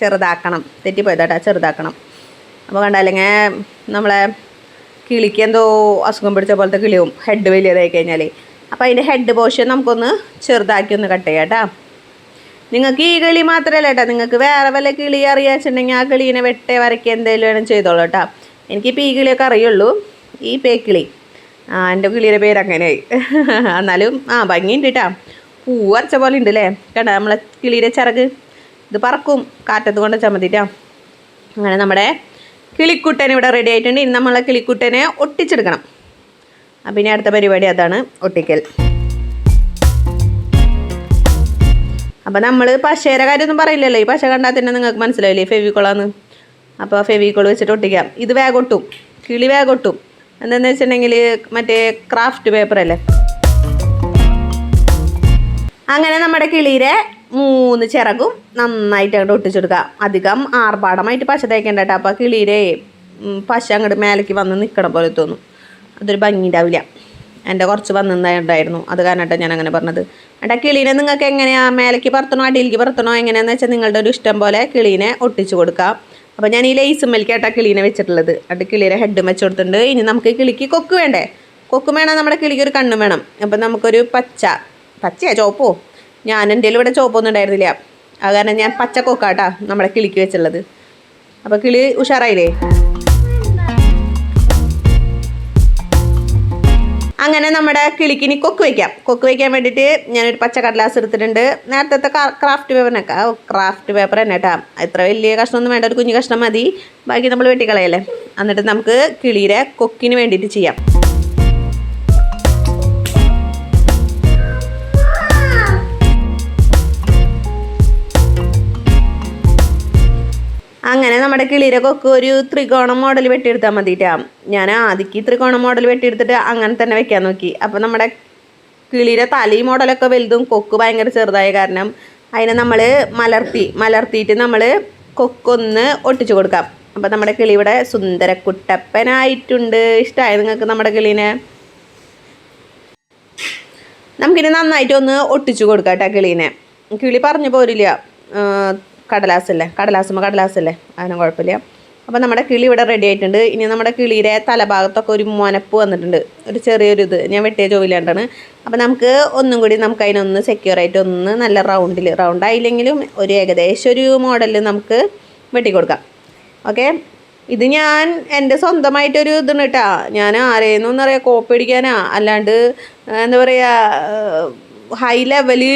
ചെറുതാക്കണം. തെറ്റിപ്പോയതാട്ടാ, ചെറുതാക്കണം. അപ്പോൾ കണ്ടല്ലെങ്കിൽ നമ്മളെ കിളിക്ക് എന്തോ അസുഖം പിടിച്ച പോലത്തെ കിളിയും ഹെഡ് വലിയതായി കഴിഞ്ഞാൽ. അപ്പോൾ അതിൻ്റെ ഹെഡ് പോർഷൻ നമുക്കൊന്ന് ചെറുതാക്കി ഒന്ന് കട്ട് ചെയ്യാം കേട്ടോ. നിങ്ങൾക്ക് ഈ കിളി മാത്രമല്ല കേട്ടോ, നിങ്ങൾക്ക് വേറെ വല്ല കിളി അറിയാച്ചിട്ടുണ്ടെങ്കിൽ ആ കിളീനെ വരയ്ക്കുക എന്തെങ്കിലും വേണം ചെയ്തോളൂ കേട്ടോ. എനിക്കിപ്പോൾ ഈ കിളിയൊക്കെ അറിയുള്ളൂ, ഈ പേക്കിളി. എൻ്റെ കിളിയുടെ പേര് അങ്ങനെയായി. എന്നാലും ഭംഗിയുണ്ട് കേട്ടോ, പൂവരച്ച പോലെ ഉണ്ട് അല്ലേ. കേട്ടോ നമ്മളെ കിളിയുടെ ചിറക് ഇത് പറക്കും കാറ്റത്ത് കൊണ്ട് ചമ്മത്തിട്ടാ. അങ്ങനെ നമ്മുടെ കിളിക്കുട്ടൻ ഇവിടെ റെഡി ആയിട്ടുണ്ട്. ഇന്ന് നമ്മളെ കിളിക്കുട്ടനെ ഒട്ടിച്ചെടുക്കണം. അപ്പം ഇനി അടുത്ത പരിപാടി അതാണ്, ഒട്ടിക്കൽ. അപ്പം നമ്മൾ പശയുടെ കാര്യമൊന്നും പറയില്ലല്ലോ. ഈ പശ കണ്ടാൽ തന്നെ നിങ്ങൾക്ക് മനസ്സിലാവില്ലേ ഫെവിക്കോളാന്ന്. അപ്പോൾ ഫെവിക്കോൾ വെച്ചിട്ട് ഒട്ടിക്കാം. ഇത് വേഗൊട്ടും, കിളി വേഗൊട്ടും. എന്താണെന്ന് വെച്ചിട്ടുണ്ടെങ്കിൽ മറ്റേ ക്രാഫ്റ്റ് പേപ്പറല്ലേ. അങ്ങനെ നമ്മുടെ കിളിയുടെ 3 ചിറകും നന്നായിട്ട് അങ്ങോട്ട് ഒട്ടിച്ചെടുക്കുക. അധികം ആർഭാടമായിട്ട് പശ തേക്കേണ്ട കേട്ടോ. അപ്പോൾ കിളിയുടെ പശ അങ്ങോട്ട് മേലേക്ക് വന്ന് നിൽക്കണം പോലെ തോന്നും, അതൊരു ഭംഗി ഉണ്ടാവില്ല. എൻ്റെ കുറച്ച് വന്നിട്ടുണ്ടായിരുന്നു, അത് കാരണമായിട്ടാണ് ഞാൻ അങ്ങനെ പറഞ്ഞത്. എന്നിട്ട് ആ കിളീനെ നിങ്ങൾക്ക് എങ്ങനെയാണ് മേലേക്ക് പറത്തണോ അടിയിലേക്ക് പറത്തണോ എങ്ങനെയാണെന്ന് വെച്ചാൽ നിങ്ങളുടെ ഒരു ഇഷ്ടം പോലെ കിളീനെ ഒട്ടിച്ചു കൊടുക്കാം. അപ്പോൾ ഞാൻ ഈ ലേസുമ്മലിക്കായിട്ടാണ് കിളീനെ വെച്ചിട്ടുള്ളത്. അത് കിളിയുടെ ഹെഡും വെച്ച് കൊടുത്തിട്ടുണ്ട്. ഇനി നമുക്ക് കിളിക്ക് കൊക്ക് വേണ്ടേ, കൊക്ക് വേണം, നമ്മുടെ കിളിക്ക് ഒരു കണ്ണും വേണം. അപ്പം നമുക്കൊരു പച്ചയോ ചോപ്പോ, ഞാൻ എൻ്റെ ഇവിടെ ചോപ്പൊന്നും ഉണ്ടായിരുന്നില്ല, അത് കാരണം ഞാൻ പച്ച കൊക്കാട്ടാ നമ്മുടെ കിളിക്ക് വെച്ചുള്ളത്. അപ്പോൾ കിളി ഉഷാറായില്ലേ. അങ്ങനെ നമ്മുടെ കിളിക്കിനി കൊക്ക് വയ്ക്കാൻ വേണ്ടിയിട്ട് ഞാനൊരു പച്ച കടലാസ് എടുത്തിട്ടുണ്ട്. നേരത്തെ ക്രാഫ്റ്റ് പേപ്പർ തന്നെ കേട്ടോ. എത്ര വലിയ കഷ്ണമൊന്നും വേണ്ട, ഒരു കുഞ്ഞു കഷ്ണം മതി, ബാക്കി നമ്മൾ വെട്ടിക്കളയല്ലേ. എന്നിട്ട് നമുക്ക് കിളിയുടെ കൊക്കിന് വേണ്ടിയിട്ട് ചെയ്യാം. അങ്ങനെ നമ്മുടെ കിളിയുടെ കൊക്ക് ഒരു ത്രികോണം മോഡൽ വെട്ടിയെടുത്താൽ മതിയിട്ടാ. ഞാൻ ആദ്യക്ക് ത്രികോണം മോഡൽ വെട്ടിയെടുത്തിട്ട് അങ്ങനെ തന്നെ വെക്കാൻ നോക്കി. അപ്പോൾ നമ്മുടെ കിളിയുടെ തലി മോഡലൊക്കെ വലുതും കൊക്ക് ഭയങ്കര ചെറുതായ കാരണം അതിനെ നമ്മൾ മലർത്തിയിട്ട് നമ്മൾ കൊക്കൊന്ന് ഒട്ടിച്ചു കൊടുക്കാം. അപ്പോൾ നമ്മുടെ കിളി ഇവിടെ സുന്ദര കുട്ടപ്പനായിട്ടുണ്ട്. ഇഷ്ടമായി നിങ്ങൾക്ക് നമ്മുടെ കിളീനെ? നമുക്കിനി നന്നായിട്ടൊന്ന് ഒട്ടിച്ചു കൊടുക്കാം കേട്ടോ കിളീനെ. കിളി പറഞ്ഞു പോരില്ല, കടലാസല്ലേ അതിനും കുഴപ്പമില്ല. അപ്പോൾ നമ്മുടെ കിളി ഇവിടെ റെഡി ആയിട്ടുണ്ട്. ഇനി നമ്മുടെ കിളിയുടെ തലഭാഗത്തൊക്കെ ഒരു മുനപ്പ് വന്നിട്ടുണ്ട്, ഒരു ചെറിയൊരു ഇത് ഞാൻ വെട്ടിയ ചോവില്ലാണ്ടാണ്. അപ്പോൾ നമുക്ക് ഒന്നും കൂടി നമുക്ക് അതിനൊന്ന് സെക്യൂറായിട്ട് ഒന്ന് നല്ല റൗണ്ടായില്ലെങ്കിലും ഒരു ഏകദേശം ഒരു മോഡലിൽ നമുക്ക് വെട്ടിക്കൊടുക്കാം. ഓക്കെ, ഇത് ഞാൻ എൻ്റെ സ്വന്തമായിട്ടൊരു ഇതാണ് കേട്ടോ. ഞാൻ ആരെയെന്നൊന്നും അറിയാം കോപ്പി അടിക്കാനാ, അല്ലാണ്ട് എന്താ പറയുക ഹൈ ലെവല്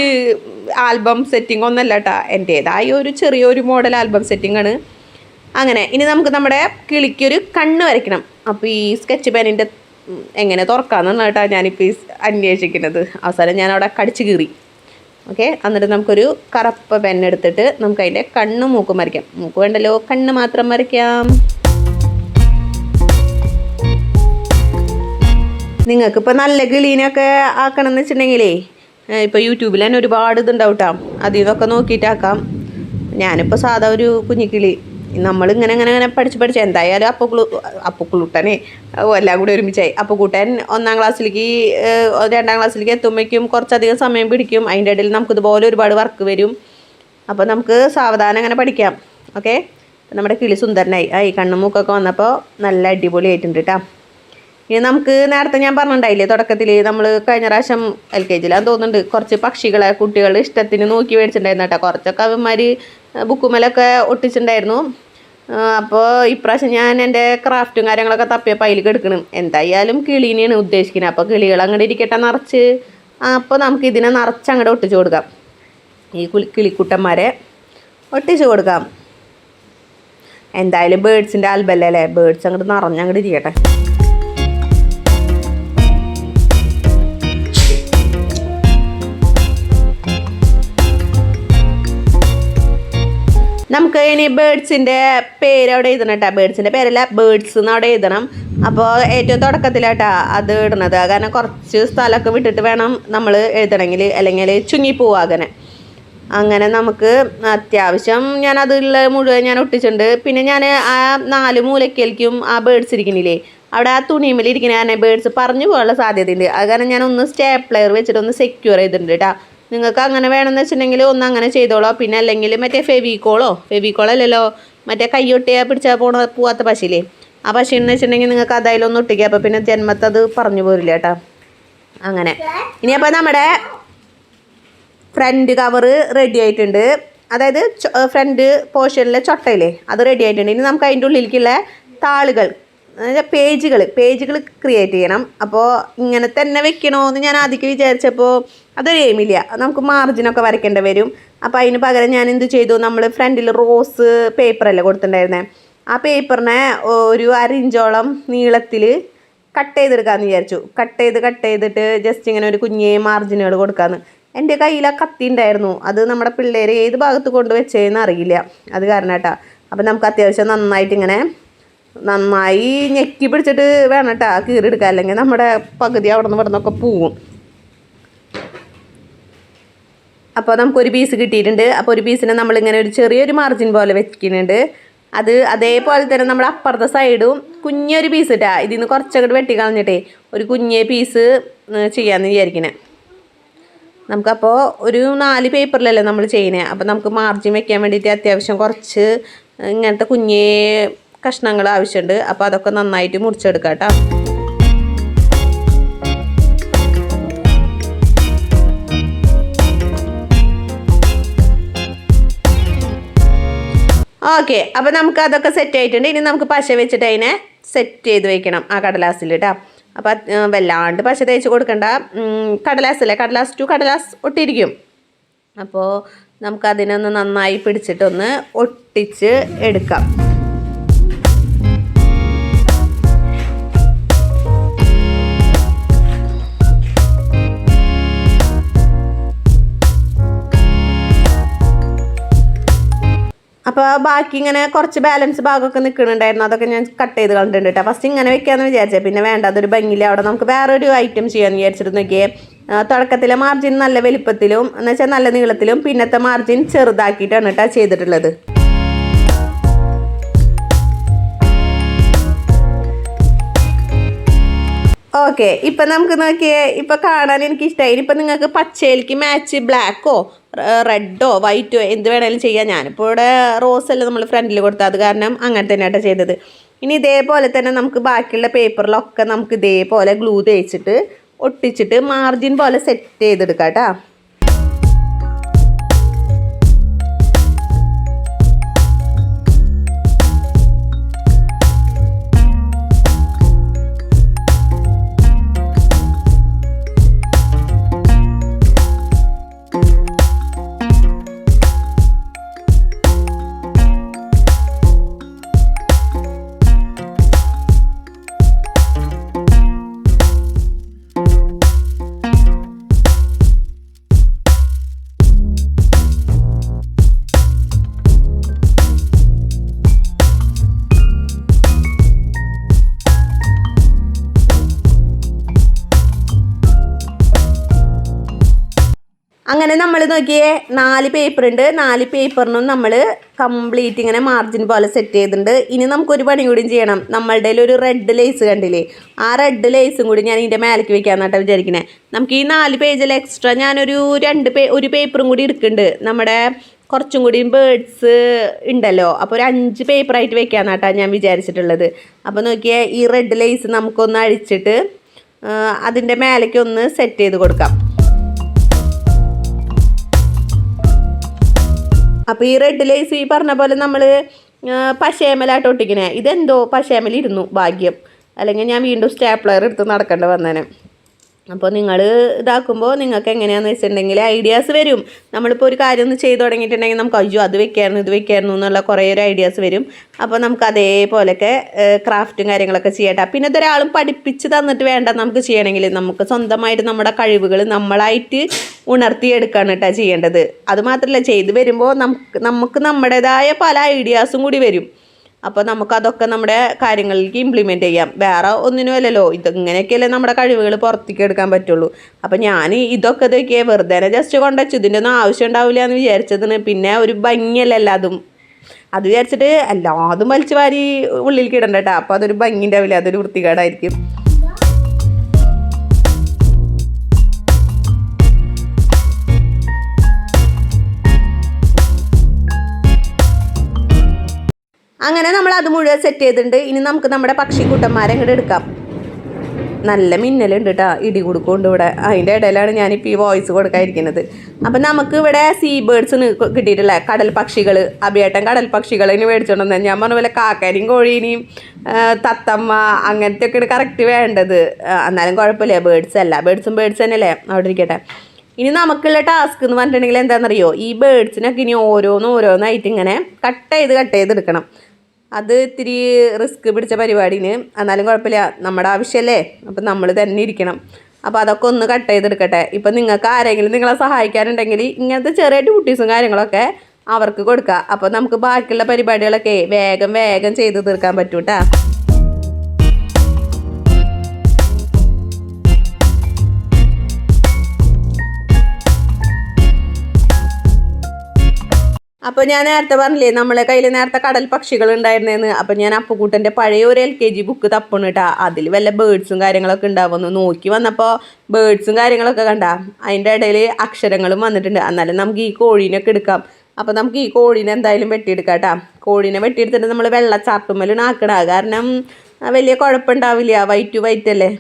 ആൽബം സെറ്റിംഗ് ഒന്നല്ല കേട്ടോ. എൻ്റേതായ ഒരു ചെറിയൊരു മോഡൽ ആൽബം സെറ്റിംഗ് ആണ്. അങ്ങനെ ഇനി നമുക്ക് നമ്മുടെ കിളിക്കൊരു കണ്ണ് വരയ്ക്കണം. അപ്പോൾ ഈ സ്കെച്ച് പെനിൻ്റെ എങ്ങനെ തുറക്കാമെന്നാണ് കേട്ടോ ഞാനിപ്പോൾ അന്വേഷിക്കുന്നത്. അവസാനം ഞാൻ അവിടെ കടിച്ചു കീറി. ഓക്കെ, എന്നിട്ട് നമുക്കൊരു കറുപ്പ് പെന്നെടുത്തിട്ട് നമുക്ക് അതിൻ്റെ കണ്ണും മൂക്കും വരയ്ക്കാം. മൂക്ക് വേണ്ടല്ലോ, കണ്ണ് മാത്രം വരയ്ക്കാം. നിങ്ങൾക്കിപ്പോൾ നല്ല കിളീനൊക്കെ ആക്കണമെന്ന് വെച്ചിട്ടുണ്ടെങ്കിലേ ഇപ്പോൾ യൂട്യൂബിൽ തന്നെ ഒരുപാട് ഇതുണ്ടാവും കേട്ടോ, അതിൽ നിന്നൊക്കെ നോക്കിയിട്ടാക്കാം. ഞാനിപ്പോൾ സാധാ ഒരു കുഞ്ഞിക്കിളി നമ്മളിങ്ങനെ പഠിച്ച് എന്തായാലും അപ്പുക്കുട്ടനെ എല്ലാം കൂടി ഒരുമിച്ചായി. അപ്പുക്കുട്ടൻ 1-ാം ക്ലാസ്സിലേക്ക് 2-ാം ക്ലാസ്സിലേക്ക് എത്തുമ്പോഴേക്കും കുറച്ചധികം സമയം പിടിക്കും. അതിൻ്റെ ഇടയിൽ നമുക്കിതുപോലെ ഒരുപാട് വർക്ക് വരും. അപ്പോൾ നമുക്ക് സാവധാനം അങ്ങനെ പഠിക്കാം. ഓക്കെ, നമ്മുടെ കിളി സുന്ദരനായി കണ്ണും മൂക്കൊക്കെ വന്നപ്പോൾ നല്ല അടിപൊളിയായിട്ടുണ്ട് കേട്ടോ. ഇനി നമുക്ക് നേരത്തെ ഞാൻ പറഞ്ഞിട്ടുണ്ടായില്ലേ തുടക്കത്തിൽ, നമ്മൾ കഴിഞ്ഞ പ്രാവശ്യം LKG-ലാന്ന് തോന്നുന്നുണ്ട് കുറച്ച് പക്ഷികളെ കുട്ടികളുടെ ഇഷ്ടത്തിന് നോക്കി മേടിച്ചിട്ടുണ്ടായിരുന്നു കേട്ടോ. കുറച്ചൊക്കെ അവന്മാർ ബുക്കുമേലൊക്കെ ഒട്ടിച്ചിട്ടുണ്ടായിരുന്നു. അപ്പോൾ ഇപ്രാവശ്യം ഞാൻ എൻ്റെ ക്രാഫ്റ്റും കാര്യങ്ങളൊക്കെ തപ്പിയപ്പോൾ അതിലേക്ക് എടുക്കണം. എന്തായാലും കിളീനെയാണ് ഉദ്ദേശിക്കുന്നത്. അപ്പോൾ കിളികൾ അങ്ങോട്ട് ഇരിക്കട്ടെ നിറച്ച്. അപ്പോൾ നമുക്ക് ഇതിനെ നിറച്ച് അങ്ങോട്ട് ഒട്ടിച്ചു കൊടുക്കാം. ഈ കിളിക്കുട്ടന്മാരെ ഒട്ടിച്ചു കൊടുക്കാം. എന്തായാലും ബേഡ്സിൻ്റെ ആൽബല്ലേ അല്ലേ, ബേഡ്സ് അങ്ങോട്ട് നിറഞ്ഞങ്ങോട്ട് ഇരിക്കട്ടെ. നമുക്ക് ഇനി ബേഡ്സിൻ്റെ പേര് അവിടെ എഴുതണം കേട്ടോ. ബേഡ്സിൻ്റെ പേരല്ല, ബേഡ്സ് എന്ന് അവിടെ എഴുതണം. അപ്പോൾ ഏറ്റവും തുടക്കത്തിലാട്ടാ അത് ഇടണത്. കാരണം കുറച്ച് സ്ഥലമൊക്കെ വിട്ടിട്ട് വേണം നമ്മൾ എഴുതണമെങ്കിൽ, അല്ലെങ്കിൽ ചുങ്ങിപ്പോവാ. അങ്ങനെ നമുക്ക് അത്യാവശ്യം ഞാൻ അതിലുള്ള മുഴുവൻ ഞാൻ ഒട്ടിച്ചിട്ടുണ്ട്. പിന്നെ ഞാൻ ആ 4 മൂലയ്ക്കലേക്കും ആ ബേഡ്സ് ഇരിക്കണില്ലേ, അവിടെ ആ തുണിമേൽ ഇരിക്കുന്ന കാരണം ബേഡ്സ് പറഞ്ഞു പോകാനുള്ള സാധ്യതയുണ്ട്. അത് കാരണം ഞാനൊന്ന് സ്റ്റേപ്ലെയർ വെച്ചിട്ട് ഒന്ന് സെക്യൂർ ചെയ്തിട്ടുണ്ട് കേട്ടോ. നിങ്ങൾക്ക് അങ്ങനെ വേണമെന്ന് വെച്ചിട്ടുണ്ടെങ്കിൽ ഒന്ന് അങ്ങനെ ചെയ്തോളോ. പിന്നെ അല്ലെങ്കിൽ മറ്റേ ഫെവിക്കോളല്ലല്ലോ, മറ്റേ കയ്യൊട്ടിയാൽ പിടിച്ചാൽ പോവാത്ത പശയില്ലേ, ആ പശയെന്ന് വെച്ചിട്ടുണ്ടെങ്കിൽ നിങ്ങൾക്ക് അതായാലൊന്ന് ഒട്ടിക്കുക. അപ്പോൾ പിന്നെ ജന്മത്തത് പറഞ്ഞു പോരില്ല കേട്ടോ. അങ്ങനെ ഇനി അപ്പോൾ നമ്മുടെ ഫ്രണ്ട് കവറ് റെഡി ആയിട്ടുണ്ട്. അതായത് ഫ്രണ്ട് പോർഷനിലെ ചൊട്ടയില്ലേ അത് റെഡി ആയിട്ടുണ്ട്. ഇനി നമുക്ക് അതിൻ്റെ ഉള്ളിലേക്കുള്ള താളുകൾ, പേജുകൾ ക്രിയേറ്റ് ചെയ്യണം. അപ്പോൾ ഇങ്ങനെ തന്നെ വെക്കണമെന്ന് ഞാൻ ആദ്യം വിചാരിച്ചപ്പോൾ അതൊരു എയിമില്ല, നമുക്ക് മാർജിനൊക്കെ വരയ്ക്കേണ്ടി വരും. അപ്പോൾ അതിന് പകരം ഞാൻ എന്ത് ചെയ്തു, നമ്മൾ ഫ്രണ്ടിൽ റോസ് പേപ്പറല്ലേ കൊടുത്തിട്ടുണ്ടായിരുന്നത്, ആ പേപ്പറിനെ ഒരു 1 ഇഞ്ചോളം നീളത്തിൽ കട്ട് ചെയ്തെടുക്കാമെന്ന് വിചാരിച്ചു. കട്ട് ചെയ്തിട്ട് ജസ്റ്റ് ഇങ്ങനെ ഒരു കുഞ്ഞേ മാർജിനുകൾ കൊടുക്കാമെന്ന്. എൻ്റെ കയ്യിൽ ആ കത്തി ഉണ്ടായിരുന്നു, അത് നമ്മുടെ പിള്ളേർ ഏത് ഭാഗത്ത് കൊണ്ട് വെച്ചതെന്ന് അറിയില്ല, അത് കാരണം കേട്ടോ. അപ്പം നമുക്ക് അത്യാവശ്യം നന്നായി ഞെക്കി പിടിച്ചിട്ട് വേണം കേട്ടോ കീറിയെടുക്കുക, അല്ലെങ്കിൽ നമ്മുടെ പകുതി അവിടെ നിന്ന് ഇവിടുന്നൊക്കെ പോവും. അപ്പോൾ നമുക്കൊരു പീസ് കിട്ടിയിട്ടുണ്ട്. അപ്പോൾ ഒരു പീസിനെ നമ്മളിങ്ങനെ ഒരു ചെറിയൊരു മാർജിൻ പോലെ വെക്കുന്നുണ്ട്. അത് അതേപോലെ തന്നെ നമ്മൾ അപ്പുറത്തെ സൈഡും കുഞ്ഞൊരു പീസ് ഇട്ടാ ഇതിൽ നിന്ന് കുറച്ചങ്ങോട്ട് വെട്ടിക്കളഞ്ഞിട്ടേ ഒരു കുഞ്ഞേ പീസ് ചെയ്യാമെന്ന് വിചാരിക്കണേ. നമുക്കപ്പോൾ ഒരു 4 പേപ്പറിലല്ലേ നമ്മൾ ചെയ്യുന്നത്. അപ്പോൾ നമുക്ക് മാർജിൻ വെക്കാൻ വേണ്ടിയിട്ട് അത്യാവശ്യം കുറച്ച് ഇങ്ങനത്തെ കുഞ്ഞേ കഷ്ണങ്ങൾ ആവശ്യമുണ്ട്. അപ്പോൾ അതൊക്കെ നന്നായിട്ട് മുറിച്ചെടുക്കാം കേട്ടോ. ഓക്കെ, അപ്പോൾ നമുക്ക് അതൊക്കെ സെറ്റ് ആയിട്ടുണ്ട്. ഇനി നമുക്ക് പശ വെച്ചിട്ട് അതിനെ സെറ്റ് ചെയ്ത് വെക്കണം ആ കടലാസിൽ കേട്ടോ. അപ്പോൾ വല്ലാണ്ട് പശ തേച്ച് കൊടുക്കണ്ട, കടലാസ് ടു കടലാസ് ഒട്ടിയിരിക്കും. അപ്പോൾ നമുക്കതിനൊന്ന് നന്നായി പിടിച്ചിട്ടൊന്ന് ഒട്ടിച്ച് എടുക്കാം. അപ്പോൾ ബാക്കി ഇങ്ങനെ കുറച്ച് ബാലൻസ് ഭാഗമൊക്കെ നിൽക്കുന്നുണ്ടായിരുന്നു, അതൊക്കെ ഞാൻ കട്ട് ചെയ്ത് കണ്ടിട്ടുണ്ട് കേട്ടോ. ഫസ്റ്റ് ഇങ്ങനെ വെക്കാമെന്ന് വിചാരിച്ചത്, പിന്നെ വേണ്ട അതൊരു ഭംഗിയില്ല, അവിടെ നമുക്ക് വേറൊരു ഐറ്റം ചെയ്യാമെന്ന് വിചാരിച്ചിട്ട് നോക്കിയേ. തുടക്കത്തിലെ മാർജിൻ നല്ല വലിപ്പത്തിലും എന്ന് വെച്ചാൽ നല്ല നീളത്തിലും, പിന്നത്തെ മാർജിൻ ചെറുതാക്കിയിട്ടാണ് കേട്ടോ ചെയ്തിട്ടുള്ളത്. ഓക്കെ, ഇപ്പം നമുക്ക് നോക്കിയേ, ഇപ്പം കാണാൻ എനിക്ക് ഇഷ്ടമായി. ഇപ്പം നിങ്ങൾക്ക് പച്ചയിലേക്ക് മാച്ച് ബ്ലാക്കോ റെഡോ വൈറ്റോ എന്ത് വേണമെങ്കിലും ചെയ്യാം. ഞാനിപ്പോൾ ഇവിടെ റോസല്ലേ നമ്മൾ ഫ്രണ്ടിൽ കൊടുത്തത്, അത് കാരണം അങ്ങനെ തന്നെയാട്ടോ ചെയ്തത്. ഇനി ഇതേപോലെ തന്നെ നമുക്ക് ബാക്കിയുള്ള പേപ്പറിലൊക്കെ നമുക്ക് ഇതേപോലെ ഗ്ലൂ തേച്ചിട്ട് ഒട്ടിച്ചിട്ട് മാർജിൻ പോലെ സെറ്റ് ചെയ്തെടുക്കാം കേട്ടോ. അങ്ങനെ നമ്മൾ നോക്കിയേ 4 പേപ്പർ ഉണ്ട്. 4 പേപ്പറിനും നമ്മൾ കംപ്ലീറ്റ് ഇങ്ങനെ മാർജിൻ പോലെ സെറ്റ് ചെയ്തിട്ടുണ്ട്. ഇനി നമുക്കൊരു പണി കൂടി ചെയ്യണം. നമ്മളുടെ ഒരു റെഡ് ലേസ് കണ്ടില്ലേ, ആ റെഡ് ലേസും കൂടി ഞാൻ ഇതിൻ്റെ മേലേക്ക് വെക്കാമെന്നാട്ടോ വിചാരിക്കണേ. നമുക്ക് ഈ 4 പേജിൽ എക്സ്ട്രാ ഞാനൊരു ഒരു പേപ്പറും കൂടി എടുക്കുന്നുണ്ട്. നമ്മുടെ കുറച്ചും കൂടി ബേഡ്സ് ഉണ്ടല്ലോ, അപ്പോൾ ഒരു 5 പേപ്പറായിട്ട് വെക്കാമെന്നാട്ടാ ഞാൻ വിചാരിച്ചിട്ടുള്ളത്. അപ്പോൾ നോക്കിയേ, ഈ റെഡ് ലേസ് നമുക്കൊന്ന് അഴിച്ചിട്ട് അതിൻ്റെ മേലേക്ക് ഒന്ന് സെറ്റ് ചെയ്ത് കൊടുക്കാം. അപ്പോൾ ഈ റെഡ് ലേസ് ഈ പറഞ്ഞ പോലെ നമ്മൾ പശയമലായിട്ട് ഒട്ടിക്കണേ, ഇതെന്തോ പശയമലിരുന്നു ഭാഗ്യം, അല്ലെങ്കിൽ ഞാൻ വീണ്ടും സ്റ്റാപ്ലർ എടുത്ത് നടക്കേണ്ടി വന്നേനെ. അപ്പോൾ നിങ്ങൾ ഇതാക്കുമ്പോൾ നിങ്ങൾക്ക് എങ്ങനെയാണെന്ന് വെച്ചിട്ടുണ്ടെങ്കിൽ ഐഡിയാസ് വരും. നമ്മളിപ്പോൾ ഒരു കാര്യം ഒന്ന് ചെയ്ത് തുടങ്ങിയിട്ടുണ്ടെങ്കിൽ നമുക്ക് അയ്യോ അത് വെക്കായിരുന്നു ഇത് വെക്കായിരുന്നു എന്നുള്ള കുറേ ഒരു ഐഡിയാസ് വരും. അപ്പോൾ നമുക്ക് അതേപോലെയൊക്കെ ക്രാഫ്റ്റും കാര്യങ്ങളൊക്കെ ചെയ്യട്ടെ. പിന്നെ ഇതൊരാളും പഠിപ്പിച്ച് തന്നിട്ട് വേണ്ട നമുക്ക് ചെയ്യണമെങ്കിൽ നമുക്ക് സ്വന്തമായിട്ട് നമ്മുടെ കഴിവുകൾ നമ്മളായിട്ട് ഉണർത്തിയെടുക്കുകയാണ് കേട്ടോ ചെയ്യേണ്ടത്. അതുമാത്രമല്ല ചെയ്ത് വരുമ്പോൾ നമുക്ക് നമ്മുടേതായ പല ഐഡിയാസും കൂടി വരും. അപ്പോൾ നമുക്കതൊക്കെ നമ്മുടെ കാര്യങ്ങളിലേക്ക് ഇംപ്ലിമെൻറ്റ് ചെയ്യാം. വേറെ ഒന്നിനും അല്ലല്ലോ, ഇങ്ങനെയൊക്കെയല്ലേ നമ്മുടെ കഴിവുകൾ പുറത്തേക്ക് എടുക്കാൻ പറ്റുള്ളൂ. അപ്പോൾ ഞാൻ ഇതൊക്കെ ഇതൊക്കെ വെറുതെ ജസ്റ്റ് കൊണ്ടുവച്ചു, ഇതിൻ്റെ ഒന്നും ആവശ്യം ഉണ്ടാവില്ല എന്ന് വിചാരിച്ചതിന് പിന്നെ ഒരു ഭംഗിയല്ല എല്ലാതും. അത് വിചാരിച്ചിട്ട് എല്ലാതും വലിച്ചു വാരി ഉള്ളിലേക്ക് ഇടണ്ട കേട്ടോ. അപ്പോൾ അതൊരു ഭംഗി ഉണ്ടാവില്ല, അതൊരു വൃത്തികേടായിരിക്കും. അങ്ങനെ നമ്മൾ അത് മുഴുവൻ സെറ്റ് ചെയ്തിട്ടുണ്ട്. ഇനി നമുക്ക് നമ്മുടെ പക്ഷിക്കൂട്ടന്മാരെ ഇങ്ങോട്ട് എടുക്കാം. നല്ല മിന്നലുണ്ട് കേട്ടോ, ഇടി കൊടുക്കുന്നുണ്ട് ഇവിടെ. അതിൻ്റെ ഇടയിലാണ് ഞാനിപ്പോൾ ഈ വോയിസ് കൊടുക്കാതിരിക്കുന്നത്. അപ്പം നമുക്ക് ഇവിടെ സീ ബേർഡ്സിന് കിട്ടിയിട്ടില്ല, കടൽ പക്ഷികൾ. അഭിയേട്ടൻ കടൽ പക്ഷികളിന് മേടിച്ചോണ്ടെന്ന്. ഞാൻ പറഞ്ഞ പോലെ കാക്കാനെയും കോഴീനെയും തത്തമ്മ അങ്ങനത്തെ ഒക്കെയാണ് കറക്റ്റ് വേണ്ടത്. എന്നാലും കുഴപ്പമില്ല, ബേർഡ്സ് അല്ല, ബേർഡ്സും ബേർഡ്സ് തന്നെയല്ലേ, അവിടെ ഇരിക്കട്ടെ. ഇനി നമുക്കുള്ള ടാസ്ക് എന്ന് പറഞ്ഞിട്ടുണ്ടെങ്കിൽ എന്താണെന്നറിയോ, ഈ ബേർഡ്സിനൊക്കെ ഇനി ഓരോന്നായിട്ട് ഇങ്ങനെ കട്ട് ചെയ്ത് എടുക്കണം. അത് ഇത്തിരി റിസ്ക് പിടിച്ച പരിപാടിന്, എന്നാലും കുഴപ്പമില്ല, നമ്മുടെ ആവശ്യമല്ലേ, അപ്പം നമ്മൾ തന്നെ ഇരിക്കണം. അപ്പോൾ അതൊക്കെ ഒന്ന് കട്ട് ചെയ്തെടുക്കട്ടെ. ഇപ്പം നിങ്ങൾക്ക് ആരെങ്കിലും നിങ്ങളെ സഹായിക്കാനുണ്ടെങ്കിൽ ഇങ്ങനത്തെ ചെറിയ ഡ്യൂട്ടീസും കാര്യങ്ങളൊക്കെ അവർക്ക് കൊടുക്കുക. അപ്പോൾ നമുക്ക് ബാക്കിയുള്ള പരിപാടികളൊക്കെ വേഗം ചെയ്ത് തീർക്കാൻ പറ്റും കേട്ടോ. അപ്പോൾ ഞാൻ നേരത്തെ പറഞ്ഞില്ലേ നമ്മളെ കയ്യിൽ നേരത്തെ കടൽ പക്ഷികൾ ഉണ്ടായിരുന്നേന്ന്. അപ്പോൾ ഞാൻ അപ്പുകൂട്ടൻ്റെ പഴയ ഒരു LKG ബുക്ക് തപ്പണ് കേട്ടോ. അതിൽ വല്ല ബേർഡ്സും കാര്യങ്ങളൊക്കെ ഉണ്ടാവുമെന്ന് നോക്കി വന്നപ്പോൾ ബേർഡ്സും കാര്യങ്ങളൊക്കെ കണ്ട, അതിൻ്റെ ഇടയിൽ അക്ഷരങ്ങളും വന്നിട്ടുണ്ട്. എന്നാലും നമുക്ക് ഈ കോഴീനൊക്കെ എടുക്കാം. അപ്പോൾ നമുക്ക് ഈ കോഴീനെ എന്തായാലും വെട്ടിയെടുക്കാം കേട്ടോ. കോഴീനെ വെട്ടിയെടുത്തിട്ട് നമ്മൾ വെള്ളച്ചാർത്തുമ്മൽ ആക്കണ കാരണം വലിയ കുഴപ്പമുണ്ടാവില്ല, വൈറ്റ് അല്ലേ.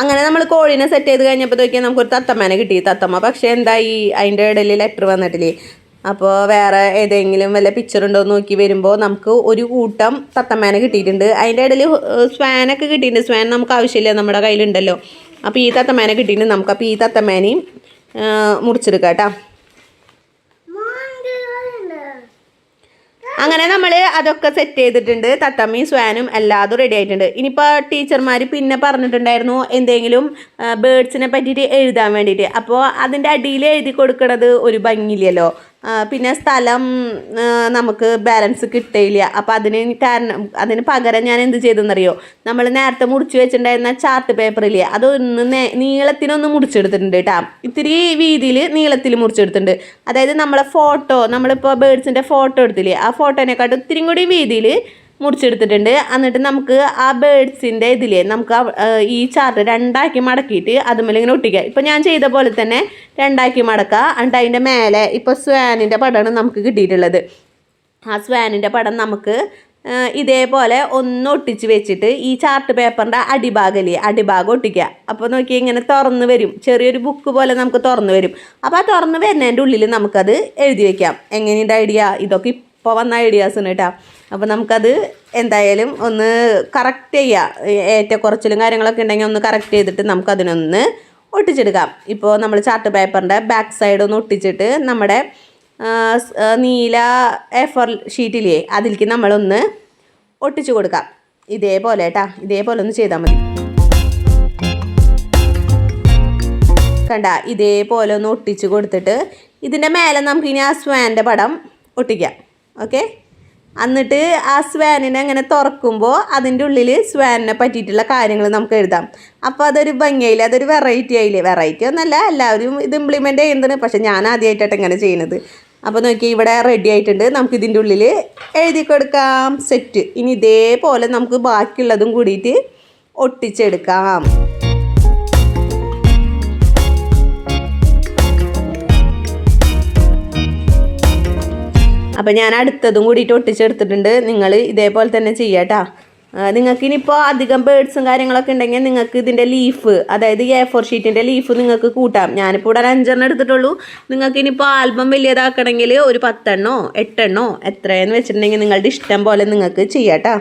അങ്ങനെ നമ്മൾ കോഴീനെ സെറ്റ് ചെയ്ത് കഴിഞ്ഞപ്പോഴത്തേക്കും നമുക്കൊരു തത്തമ്മേനെ കിട്ടി. തത്തമ്മ പക്ഷേ എന്തായി, അതിൻ്റെ ഇടയിൽ ലെറ്റർ വന്നിട്ടില്ലേ. അപ്പോൾ വേറെ ഏതെങ്കിലും വല്ല പിക്ചർ ഉണ്ടോ എന്ന് നോക്കി വരുമ്പോൾ നമുക്ക് ഒരു കൂട്ടം തത്തമ്മേനെ കിട്ടിയിട്ടുണ്ട്. അതിൻ്റെ ഇടയിൽ സ്വാനൊക്കെ കിട്ടിയിട്ടുണ്ട്. സ്വാൻ നമുക്ക് ആവശ്യമില്ല, നമ്മുടെ കയ്യിലുണ്ടല്ലോ. അപ്പോൾ ഈ തത്തമ്മേനെ കിട്ടിയിട്ടുണ്ട് നമുക്ക്. അപ്പോൾ ഈ തത്തമ്മേനെയും മുറിച്ചെടുക്കാം കേട്ടോ. അങ്ങനെ നമ്മൾ അതൊക്കെ സെറ്റ് ചെയ്തിട്ടുണ്ട്. തത്തമ്മയും സ്വാനും എല്ലാതും റെഡി ആയിട്ടുണ്ട്. ഇനിയിപ്പോൾ ടീച്ചർമാർ പിന്നെ പറഞ്ഞിട്ടുണ്ടായിരുന്നു എന്തെങ്കിലും ബേർഡ്സിനെ പറ്റിയിട്ട് എഴുതാൻ വേണ്ടിയിട്ട്. അപ്പോൾ അതിൻ്റെ അടിയിൽ എഴുതി കൊടുക്കണത് ഒരു ഭംഗിയില്ലല്ലോ. പിന്നെ സ്ഥലം നമുക്ക് ബാലൻസ് കിട്ടില്ല. അപ്പോൾ അതിന് പകരം ഞാൻ എന്ത് ചെയ്തെന്നറിയോ, നമ്മൾ നേരത്തെ മുറിച്ച് വെച്ചിട്ടുണ്ടായിരുന്ന ചാർട്ട് പേപ്പറില്ലേ, അതൊന്ന് നീളത്തിനൊന്ന് മുറിച്ചെടുത്തിട്ടുണ്ട് കേട്ടോ. ഇത്തിരി വീതിയിൽ നീളത്തിൽ മുറിച്ചെടുത്തിട്ടുണ്ട്. അതായത് നമ്മളെ ഫോട്ടോ, നമ്മളിപ്പോൾ ബേർഡ്സിൻ്റെ ഫോട്ടോ എടുത്തില്ലേ, ആ ഫോട്ടോനെക്കാട്ടും ഇത്തിരി കൂടി വീതിയിൽ മുറിച്ചെടുത്തിട്ടുണ്ട്. എന്നിട്ട് നമുക്ക് ആ ബേർഡ്സിൻ്റെ ഇതിലേ നമുക്ക് ഈ ചാർട്ട് രണ്ടാക്കി മടക്കിയിട്ട് അതുമേലെ ഇങ്ങനെ ഒട്ടിക്കുക. ഇപ്പോൾ ഞാൻ ചെയ്ത പോലെ തന്നെ രണ്ടാക്കി മടക്കുക. എന്നിട്ട് അതിൻ്റെ മേലെ ഇപ്പോൾ സ്വാനിൻ്റെ പടമാണ് നമുക്ക് കിട്ടിയിട്ടുള്ളത്. ആ സ്വാനിൻ്റെ പടം നമുക്ക് ഇതേപോലെ ഒന്ന് ഒട്ടിച്ച് വെച്ചിട്ട് ഈ ചാർട്ട് പേപ്പറിൻ്റെ അടിഭാഗം ഒട്ടിക്കുക. അപ്പോൾ നോക്കി ഇങ്ങനെ തുറന്ന് വരും, ചെറിയൊരു ബുക്ക് പോലെ നമുക്ക് തുറന്ന് വരും. അപ്പോൾ ആ തുറന്ന് വരുന്നതിൻ്റെ ഉള്ളിൽ നമുക്കത് എഴുതി വയ്ക്കാം. എങ്ങനെയുണ്ട് ഐഡിയ? ഇതൊക്കെ ഇപ്പോൾ വന്ന ഐഡിയാസാണ് കേട്ടോ. അപ്പോൾ നമുക്കത് എന്തായാലും ഒന്ന് കറക്റ്റ് ചെയ്യാം. ഏറ്റക്കുറച്ചിലും കാര്യങ്ങളൊക്കെ ഉണ്ടെങ്കിൽ ഒന്ന് കറക്റ്റ് ചെയ്തിട്ട് നമുക്കതിനൊന്ന് ഒട്ടിച്ചെടുക്കാം. ഇപ്പോൾ നമ്മൾ ചാർട്ട് പേപ്പറിൻ്റെ ബാക്ക് സൈഡ് ഒന്ന് ഒട്ടിച്ചിട്ട് നമ്മുടെ നീല A4 ഷീറ്റിലേ അതിലേക്ക് നമ്മളൊന്ന് ഒട്ടിച്ചു കൊടുക്കാം. ഇതേപോലെ കേട്ടോ, ഇതേപോലെ ഒന്ന് ചെയ്താൽ മതി. കണ്ട, ഇതേപോലെ ഒന്ന് ഒട്ടിച്ച് കൊടുത്തിട്ട് ഇതിൻ്റെ മേലെ നമുക്കിനി ആ സ്വാൻ്റെ പടം ഒട്ടിക്കാം. ഓക്കെ, എന്നിട്ട് ആ സ്വാനിനെ അങ്ങനെ തുറക്കുമ്പോൾ അതിൻ്റെ ഉള്ളിൽ സ്വാനിനെ പറ്റിയിട്ടുള്ള കാര്യങ്ങൾ നമുക്ക് എഴുതാം. അപ്പോൾ അതൊരു ഭംഗിയായില്ലേ, അതൊരു വെറൈറ്റി ആയില്ലേ. വെറൈറ്റി ഒന്നല്ല, എല്ലാവരും ഇത് ഇംപ്ലിമെൻ്റ് ചെയ്യുന്നതാണ്. പക്ഷേ ഞാൻ ആദ്യമായിട്ടാണ് ഇങ്ങനെ ചെയ്യുന്നത്. അപ്പോൾ നോക്കി ഇവിടെ റെഡി ആയിട്ടുണ്ട്. നമുക്ക് ഇതിൻ്റെ ഉള്ളിൽ എഴുതി കൊടുക്കാം സെറ്റ്. ഇനി ഇതേപോലെ നമുക്ക് ബാക്കിയുള്ളതും കൂടിയിട്ട് ഒട്ടിച്ചെടുക്കാം. അപ്പോൾ ഞാൻ അടുത്തതും കൂടിയിട്ട് ഒട്ടിച്ചെടുത്തിട്ടുണ്ട്. നിങ്ങൾ ഇതേപോലെ തന്നെ ചെയ്യാട്ടോ. നിങ്ങൾക്ക് ഇനിയിപ്പോൾ അധികം ബേഡ്സും കാര്യങ്ങളൊക്കെ ഉണ്ടെങ്കിൽ നിങ്ങൾക്ക് ഇതിൻ്റെ ലീഫ്, അതായത് A4 ഷീറ്റിൻ്റെ ലീഫ് നിങ്ങൾക്ക് കൂട്ടാം. ഞാനിപ്പോൾ ഇവിടെ 5 എടുത്തിട്ടുള്ളൂ. നിങ്ങൾക്ക് ഇനിയിപ്പോൾ ആൽബം വലിയതാക്കണമെങ്കിൽ ഒരു 10 8 എത്രയെന്ന് വെച്ചിട്ടുണ്ടെങ്കിൽ നിങ്ങളുടെ ഇഷ്ടം പോലെ നിങ്ങൾക്ക് ചെയ്യാട്ടോ.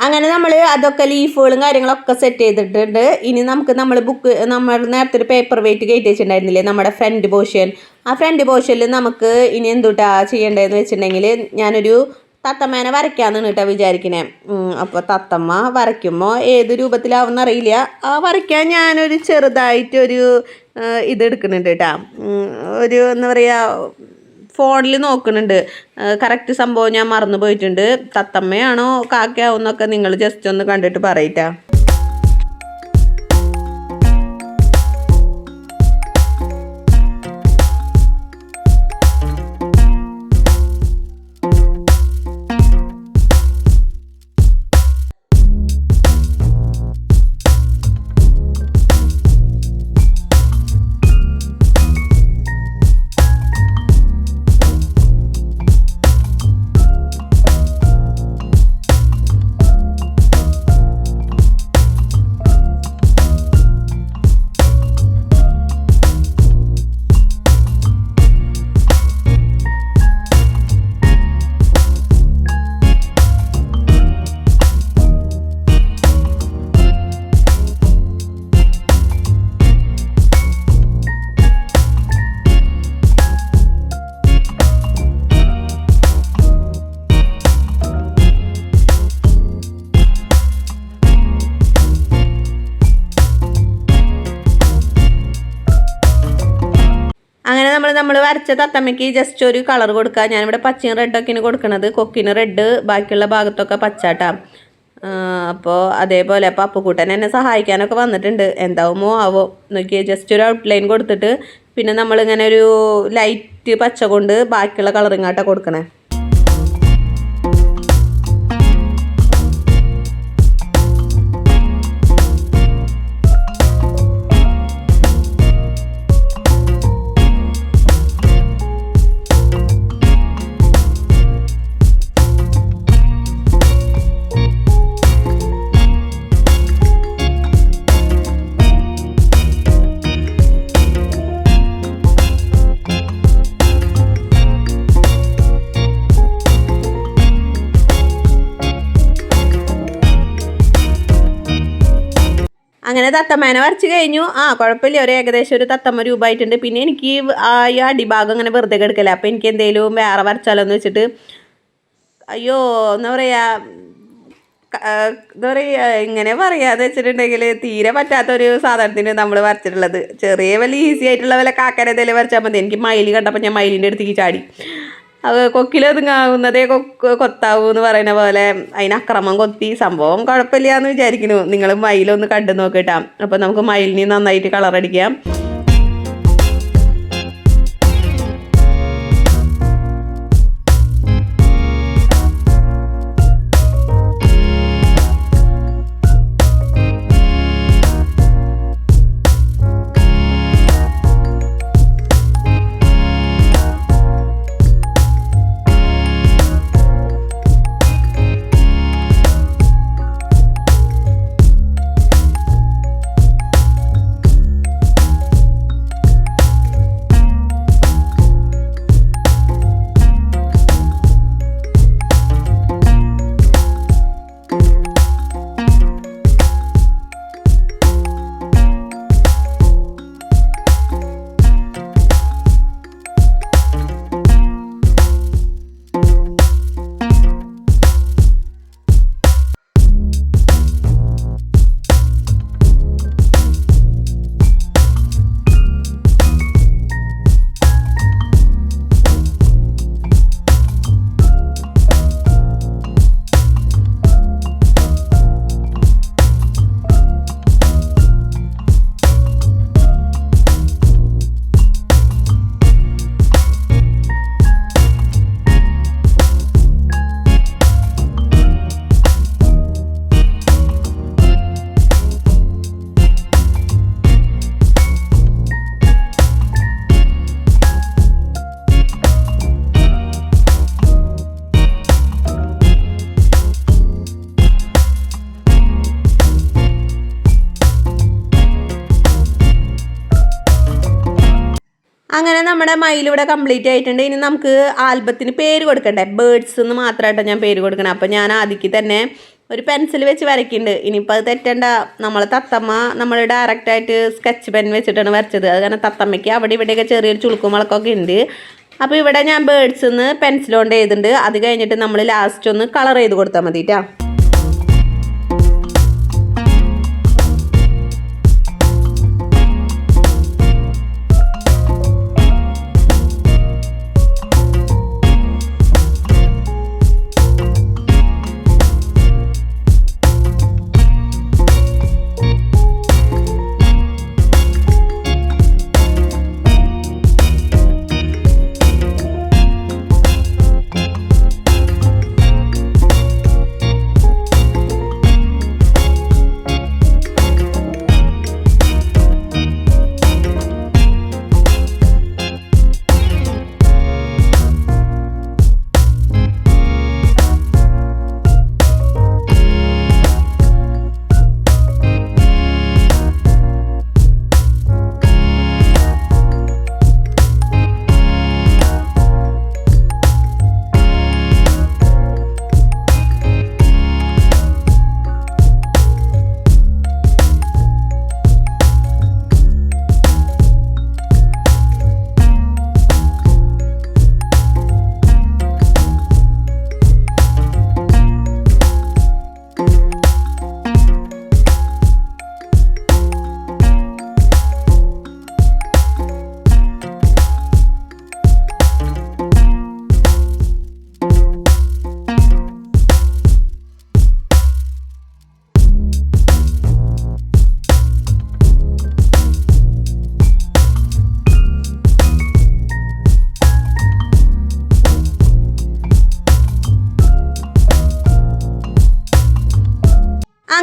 അങ്ങനെ നമ്മൾ അതൊക്കെ ലീഫുകളും കാര്യങ്ങളൊക്കെ സെറ്റ് ചെയ്തിട്ടുണ്ട്. ഇനി നമുക്ക് നമ്മൾ നേരത്തെ ഒരു പേപ്പർ വെയിറ്റ് കയറ്റി വെച്ചിട്ടുണ്ടായിരുന്നില്ലേ നമ്മുടെ ഫ്രണ്ട് പോർഷൻ, ആ ഫ്രണ്ട് പോർഷനിൽ നമുക്ക് ഇനി എന്തുട്ടാ ചെയ്യേണ്ടതെന്ന് വെച്ചിട്ടുണ്ടെങ്കിൽ ഞാനൊരു തത്തമ്മേനെ വരയ്ക്കാമെന്നാണ് കേട്ടോ വിചാരിക്കണേ. അപ്പോൾ തത്തമ്മ വരയ്ക്കുമ്പോൾ ഏത് രൂപത്തിലാവുമെന്ന് അറിയില്ല. ആ വരയ്ക്കാൻ ഞാനൊരു ചെറുതായിട്ടൊരു ഇതെടുക്കുന്നുണ്ട് കേട്ടോ. ഒരു എന്താ പറയുക, ഫോണിൽ നോക്കുന്നുണ്ട്. കറക്റ്റ് സംഭവം ഞാൻ മറന്നു പോയിട്ടുണ്ട്. തത്തമ്മയാണോ കാക്കയാവുന്നൊക്കെ നിങ്ങൾ ജസ്റ്റ് ഒന്ന് കണ്ടിട്ട് പറയട്ടാ. നമ്മൾ വരച്ച തത്തമ്മയ്ക്ക് ജസ്റ്റ് ഒരു കളർ കൊടുക്കുക. ഞാനിവിടെ പച്ചയും റെഡൊക്കെയാണ് കൊടുക്കുന്നത്. കൊക്കിന് റെഡ്, ബാക്കിയുള്ള ഭാഗത്തൊക്കെ പച്ചാട്ടാ. അപ്പോൾ അതേപോലെ അപ്പോൾ അപ്പുക്കുട്ടൻ എന്നെ സഹായിക്കാനൊക്കെ വന്നിട്ടുണ്ട്. എന്താവുമോ ആവോ നോക്കി ജസ്റ്റ് ഒരു ഔട്ട്ലൈൻ കൊടുത്തിട്ട് പിന്നെ നമ്മളിങ്ങനെ ഒരു ലൈറ്റ് പച്ച കൊണ്ട് ബാക്കിയുള്ള കളറിങ്ങാട്ടാണ് കൊടുക്കണേ. അങ്ങനെ തത്തമ്മേനെ വരച്ച് കഴിഞ്ഞു. കുഴപ്പമില്ല, ഒരു ഏകദേശം ഒരു തത്തമ്മ രൂപമായിട്ടുണ്ട്. പിന്നെ എനിക്ക് ഈ അടിഭാഗം അങ്ങനെ വെറുതെ കിടക്കില്ല. അപ്പോൾ എനിക്ക് എന്തെങ്കിലും വേറെ വരച്ചാലോ എന്ന് വെച്ചിട്ട് എന്താ പറയുക ഇങ്ങനെ പറയാന്ന് വെച്ചിട്ടുണ്ടെങ്കിൽ തീരെ പറ്റാത്തൊരു സാധനത്തിന് നമ്മൾ വരച്ചിട്ടുള്ളത്. ചെറിയ വലിയ ഈസി ആയിട്ടുള്ള വല്ല കാക്കര എന്തെങ്കിലും വരച്ചാൽ മതി. എനിക്ക് മയിൽ കണ്ടപ്പോൾ ഞാൻ മയിലിൻ്റെ അടുത്തേക്ക് ചാടി. അത് കൊക്കിലൊതുങ്ങാവുന്നതേ കൊത്താവൂ എന്ന് പറയുന്ന പോലെ അതിന് അക്രമം കൊത്തി. സംഭവം കുഴപ്പമില്ല എന്ന് വിചാരിക്കുന്നു. നിങ്ങൾ മയിലൊന്ന് കണ്ടു നോക്കിട്ടാ. അപ്പോൾ നമുക്ക് മയിലിന് നന്നായിട്ട് കളറടിക്കാം. അങ്ങനെ നമ്മുടെ മയിലിവിടെ കംപ്ലീറ്റ് ആയിട്ടുണ്ട്. ഇനി നമുക്ക് ആൽബത്തിന് പേര് കൊടുക്കണ്ടേ. ബേർഡ്സ് എന്ന് മാത്രമായിട്ടാണ് ഞാൻ പേര് കൊടുക്കണം. അപ്പോൾ ഞാൻ ആദ്യക്ക് തന്നെ ഒരു പെൻസിൽ വെച്ച് വരയ്ക്കുന്നുണ്ട്. ഇനിയിപ്പോൾ അത് തെറ്റണ്ട. നമ്മൾ തത്തമ്മ നമ്മൾ ഡയറക്റ്റായിട്ട് സ്കെച്ച് പെൻ വെച്ചിട്ടാണ് വരച്ചത്. അത് കാരണം തത്തമ്മയ്ക്ക് അവിടെ ഇവിടെയൊക്കെ ചെറിയൊരു ചുളുക്കും വളക്കൊക്കെ ഉണ്ട്. അപ്പോൾ ഇവിടെ ഞാൻ ബേർഡ്സ് എന്ന് പെൻസിൽ കൊണ്ട് ചെയ്തിട്ടുണ്ട്. അത് കഴിഞ്ഞിട്ട് നമ്മൾ ലാസ്റ്റ് ഒന്ന് കളർ ചെയ്ത് കൊടുത്താൽ മതി കേട്ടോ.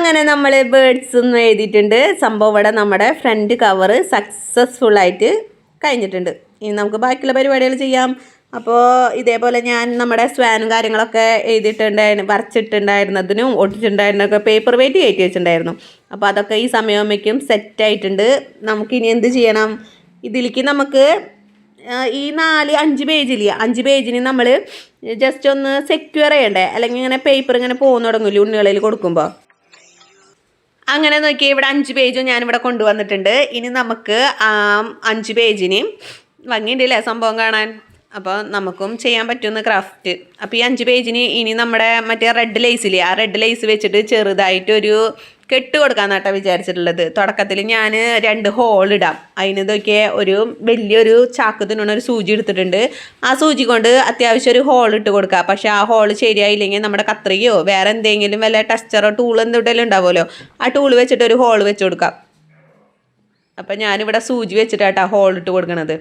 അങ്ങനെ നമ്മൾ ബേർഡ്സ് ഒന്നും എഴുതിയിട്ടുണ്ട്. സംഭവം ഇവിടെ നമ്മുടെ ഫ്രണ്ട് കവർ സക്സസ്ഫുള്ളായിട്ട് കഴിഞ്ഞിട്ടുണ്ട്. ഇനി നമുക്ക് ബാക്കിയുള്ള പരിപാടികൾ ചെയ്യാം. അപ്പോൾ ഇതേപോലെ ഞാൻ നമ്മുടെ സ്വാനും കാര്യങ്ങളൊക്കെ എഴുതിയിട്ടുണ്ടായിരുന്നു, വരച്ചിട്ടുണ്ടായിരുന്നതിനും ഒട്ടിച്ചിട്ടുണ്ടായിരുന്നൊക്കെ പേപ്പർ വെയിറ്റ് കയറ്റി വെച്ചിട്ടുണ്ടായിരുന്നു. അപ്പോൾ അതൊക്കെ ഈ സമയമാകുമ്പോഴേക്കും സെറ്റായിട്ടുണ്ട്. നമുക്കിനി എന്ത് ചെയ്യണം, ഇതിലേക്ക് നമുക്ക് ഈ 4-5 പേജില്ലേ, 5 പേജിന് നമ്മൾ ജസ്റ്റ് ഒന്ന് സെക്യൂർ ചെയ്യണ്ടേ, അല്ലെങ്കിൽ ഇങ്ങനെ പേപ്പർ ഇങ്ങനെ പോകുന്ന തുടങ്ങില്ല ഉണ്ണികളിൽ കൊടുക്കുമ്പോൾ. അങ്ങനെ നോക്കി ഇവിടെ 5 പേജും ഞാനിവിടെ കൊണ്ടുവന്നിട്ടുണ്ട്. ഇനി നമുക്ക് 5 പേജിന് ഭംഗിയുണ്ടല്ലേ സംഭവം കാണാൻ. അപ്പോൾ നമുക്കും ചെയ്യാൻ പറ്റുന്ന ക്രാഫ്റ്റ്. അപ്പോൾ ഈ 5 പേജിന് ഇനി നമ്മുടെ മറ്റേ റെഡ് ലേസില്ലേ, ആ റെഡ് ലേസ് വെച്ചിട്ട് ചെറുതായിട്ടൊരു കെട്ട് കൊടുക്കാമെന്നാട്ടോ വിചാരിച്ചിട്ടുള്ളത്. തുടക്കത്തിൽ ഞാൻ 2 ഹോൾ ഇടാം. അതിന് ഇതൊക്കെ ഒരു വലിയൊരു ചാക്ക് തിന്നണ ഒരു സൂചി എടുത്തിട്ടുണ്ട്. ആ സൂചി കൊണ്ട് അത്യാവശ്യം ഒരു ഹോൾ ഇട്ട് കൊടുക്കുക. പക്ഷേ ആ ഹോൾ ശരിയായില്ലെങ്കിൽ നമ്മുടെ കത്രികയോ വേറെ എന്തെങ്കിലും വല്ല ടെസ്റ്ററോ ടൂൾ എന്തെങ്കിലും ഉണ്ടാവുമല്ലോ, ആ ടൂൾ വെച്ചിട്ട് ഒരു ഹോൾ വെച്ച് കൊടുക്കാം. അപ്പം ഞാനിവിടെ സൂചി വെച്ചിട്ടാട്ടോ ഹോൾ ഇട്ട് കൊടുക്കണത്.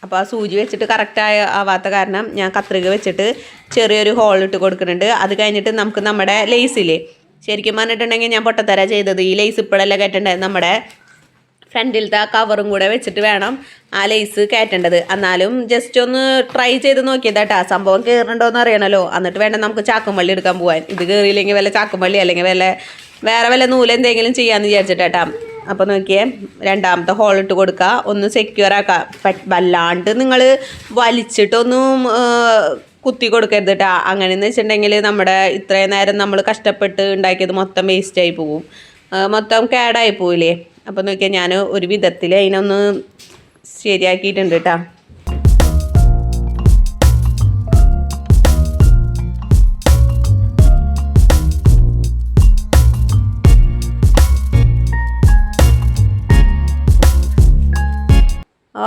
അപ്പോൾ ആ സൂചി വെച്ചിട്ട് കറക്റ്റായ ആവാത്ത കാരണം ഞാൻ കത്രിക വെച്ചിട്ട് ചെറിയൊരു ഹോൾ ഇട്ട് കൊടുക്കുന്നുണ്ട്. അത് കഴിഞ്ഞിട്ട് നമുക്ക് നമ്മുടെ ലേസില്ലേ, ശരിക്കും പറഞ്ഞിട്ടുണ്ടെങ്കിൽ ഞാൻ പൊട്ടത്തര ചെയ്തത്, ഈ ലേസ് ഇപ്പോഴല്ല കയറ്റേണ്ടത്, നമ്മുടെ ഫ്രണ്ടിലത്തെ ആ കവറും കൂടെ വെച്ചിട്ട് വേണം ആ ലേസ് കയറ്റേണ്ടത്. എന്നാലും ജസ്റ്റ് ഒന്ന് ട്രൈ ചെയ്ത് നോക്കിയതാട്ടാ, സംഭവം കയറുന്നുണ്ടോയെന്ന് അറിയണമല്ലോ. എന്നിട്ട് വേണം നമുക്ക് ചാക്കുംപള്ളി എടുക്കാൻ പോകാൻ. ഇത് കയറിയില്ലെങ്കിൽ വല്ല ചാക്കുംപള്ളി അല്ലെങ്കിൽ വേറെ വല്ല നൂലെന്തെങ്കിലും ചെയ്യാമെന്ന് വിചാരിച്ചിട്ടാ. അപ്പോൾ നോക്കിയേ, രണ്ടാമത്തെ ഹോൾ ഇട്ട് കൊടുക്കുക, ഒന്ന് സെക്യൂർ ആക്കുക. വല്ലാണ്ട് നിങ്ങൾ വലിച്ചിട്ടൊന്നും കുത്തി കൊടുക്കരുത് കേട്ടോ. അങ്ങനെയെന്ന് വെച്ചിട്ടുണ്ടെങ്കിൽ നമ്മുടെ ഇത്രയും നേരം നമ്മൾ കഷ്ടപ്പെട്ട് ഉണ്ടാക്കിയത് മൊത്തം വേസ്റ്റായി പോവും, മൊത്തം കേടായി പോവില്ലേ. അപ്പോൾ നോക്കിയാൽ ഞാൻ ഒരു വിധത്തിൽ അതിനൊന്ന് ശരിയാക്കിയിട്ടുണ്ട് കേട്ടോ.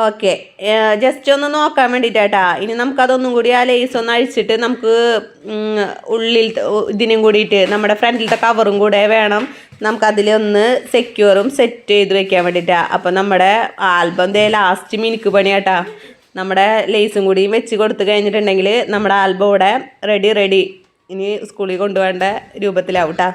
ഓക്കെ, ജസ്റ്റ് ഒന്ന് നോക്കാൻ വേണ്ടിയിട്ടാ. ഇനി നമുക്കതൊന്നും കൂടി ആ ലേസ് ഒന്ന് അഴിച്ചിട്ട് നമുക്ക് ഉള്ളിൽ ഇതിനും കൂടിയിട്ട് നമ്മുടെ ഫ്രണ്ടിലത്തെ കവറും കൂടെ വേണം നമുക്കതിലൊന്ന് സെക്യൂറും സെറ്റ് ചെയ്ത് വെക്കാൻ വേണ്ടിയിട്ടാണ്. അപ്പോൾ നമ്മുടെ ആൽബം ലാസ്റ്റ് മിനുക്ക് പണിയാട്ടാ. നമ്മുടെ ലേസും കൂടി വെച്ച് കൊടുത്തു കഴിഞ്ഞിട്ടുണ്ടെങ്കിൽ നമ്മുടെ ആൽബം ഇവിടെ റെഡി. ഇനി സ്കൂളിൽ കൊണ്ടുപോകേണ്ട രൂപത്തിലാവൂട്ടാ.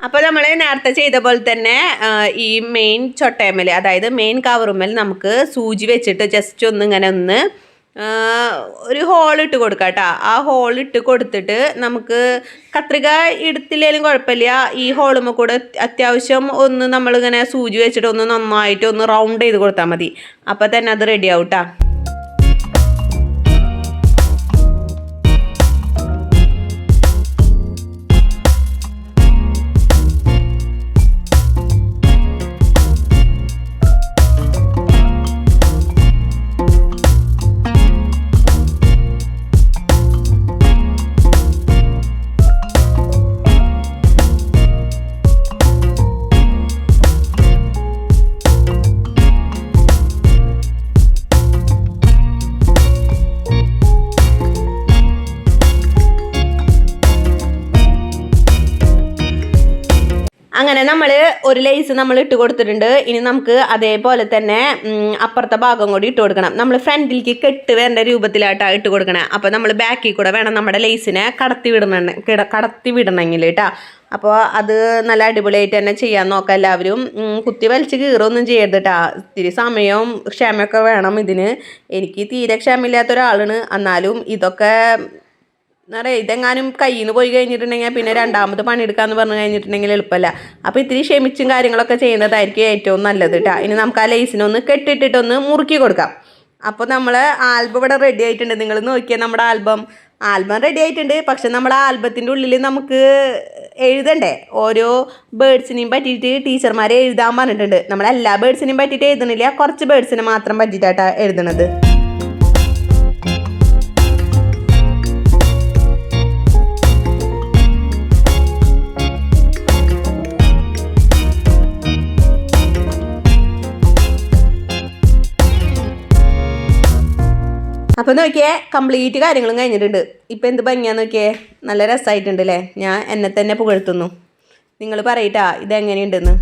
അപ്പോൾ നമ്മൾ നേരത്തെ ചെയ്ത പോലെ തന്നെ ഈ മെയിൻ ചൊട്ടയമ്മൽ, അതായത് മെയിൻ കവറുമ്മൽ നമുക്ക് സൂചി വെച്ചിട്ട് ജസ്റ്റ് ഇങ്ങനെ ഒരു ഹോൾ ഇട്ട് കൊടുക്കാം കേട്ടോ. ആ ഹോൾ ഇട്ട് കൊടുത്തിട്ട് നമുക്ക് കത്രിക എടുത്തില്ലെങ്കിലും കുഴപ്പമില്ല, ഈ ഹോളുമ്മ കൂടെ അത്യാവശ്യം ഒന്ന് നമ്മളിങ്ങനെ സൂചി വെച്ചിട്ട് ഒന്ന് നന്നായിട്ട് ഒന്ന് റൗണ്ട് ചെയ്ത് കൊടുത്താൽ മതി. അപ്പോൾ തന്നെ അത് റെഡി ആവും കേട്ടോ. അങ്ങനെ നമ്മൾ ഒരു ലേസ് നമ്മൾ ഇട്ട് കൊടുത്തിട്ടുണ്ട്. ഇനി നമുക്ക് അതേപോലെ തന്നെ അപ്പുറത്തെ ഭാഗം കൂടി ഇട്ട് കൊടുക്കണം. നമ്മൾ ഫ്രണ്ടിലേക്ക് കെട്ട് വരേണ്ട രൂപത്തിലായിട്ടാണ് ഇട്ട് കൊടുക്കണം. അപ്പോൾ നമ്മൾ ബാക്കിൽ കൂടെ വേണം നമ്മുടെ ലേസിനെ കടത്തി വിടണമെങ്കിൽ കേട്ടോ. അപ്പോൾ അത് നല്ല അടിപൊളിയായിട്ട് തന്നെ ചെയ്യാൻ നോക്കാം എല്ലാവരും. കുത്തി വലിച്ച് കീറൊന്നും ചെയ്യരുത് കേട്ടോ. ഇത്തിരി സമയവും ക്ഷമയൊക്കെ വേണം ഇതിന്. എനിക്ക് തീരെ ക്ഷമയില്ലാത്ത ഒരാളാണ്. എന്നാലും ഇതൊക്കെ ഇതെങ്ങാനും കയ്യിൽ നിന്ന് പോയി കഴിഞ്ഞിട്ടുണ്ടെങ്കിൽ പിന്നെ രണ്ടാമത് പണിയെടുക്കാമെന്ന് പറഞ്ഞു കഴിഞ്ഞിട്ടുണ്ടെങ്കിൽ എളുപ്പമല്ല. അപ്പോൾ ഇത്തിരി ക്ഷമിച്ചും കാര്യങ്ങളൊക്കെ ചെയ്യുന്നതായിരിക്കും ഏറ്റവും നല്ലത് കേട്ടോ. ഇനി നമുക്ക് ആ ലേസിനൊന്ന് കെട്ടിട്ടിട്ടൊന്ന് മുറുക്കി കൊടുക്കാം. അപ്പോൾ നമ്മൾ ആൽബം ഇവിടെ റെഡി ആയിട്ടുണ്ട്. നിങ്ങൾ നോക്കിയാൽ നമ്മുടെ ആൽബം റെഡി ആയിട്ടുണ്ട്. പക്ഷെ നമ്മുടെ ആൽബത്തിൻ്റെ ഉള്ളിൽ നമുക്ക് എഴുതണ്ടേ, ഓരോ ബേർഡ്സിനെയും പറ്റിയിട്ട് ടീച്ചർമാരെ എഴുതാൻ പറഞ്ഞിട്ടുണ്ട്. നമ്മളെല്ലാ ബേർഡ്സിനെയും പറ്റിയിട്ട് എഴുതണില്ല, കുറച്ച് ബേർഡ്സിനെ മാത്രം പറ്റിയിട്ടാണ് എഴുതണത്. അപ്പോൾ നോക്കിയേ, കംപ്ലീറ്റ് കാര്യങ്ങളും കഴിഞ്ഞിട്ടുണ്ട്. ഇപ്പം എന്ത് ഭംഗിയാന്ന് നോക്കിയേ, നല്ല രസമായിട്ടുണ്ട് അല്ലേ. ഞാൻ എന്നെ തന്നെ പുകഴ്ത്തുന്നു. നിങ്ങൾ പറയട്ടാ ഇതെങ്ങനെയുണ്ടെന്ന്.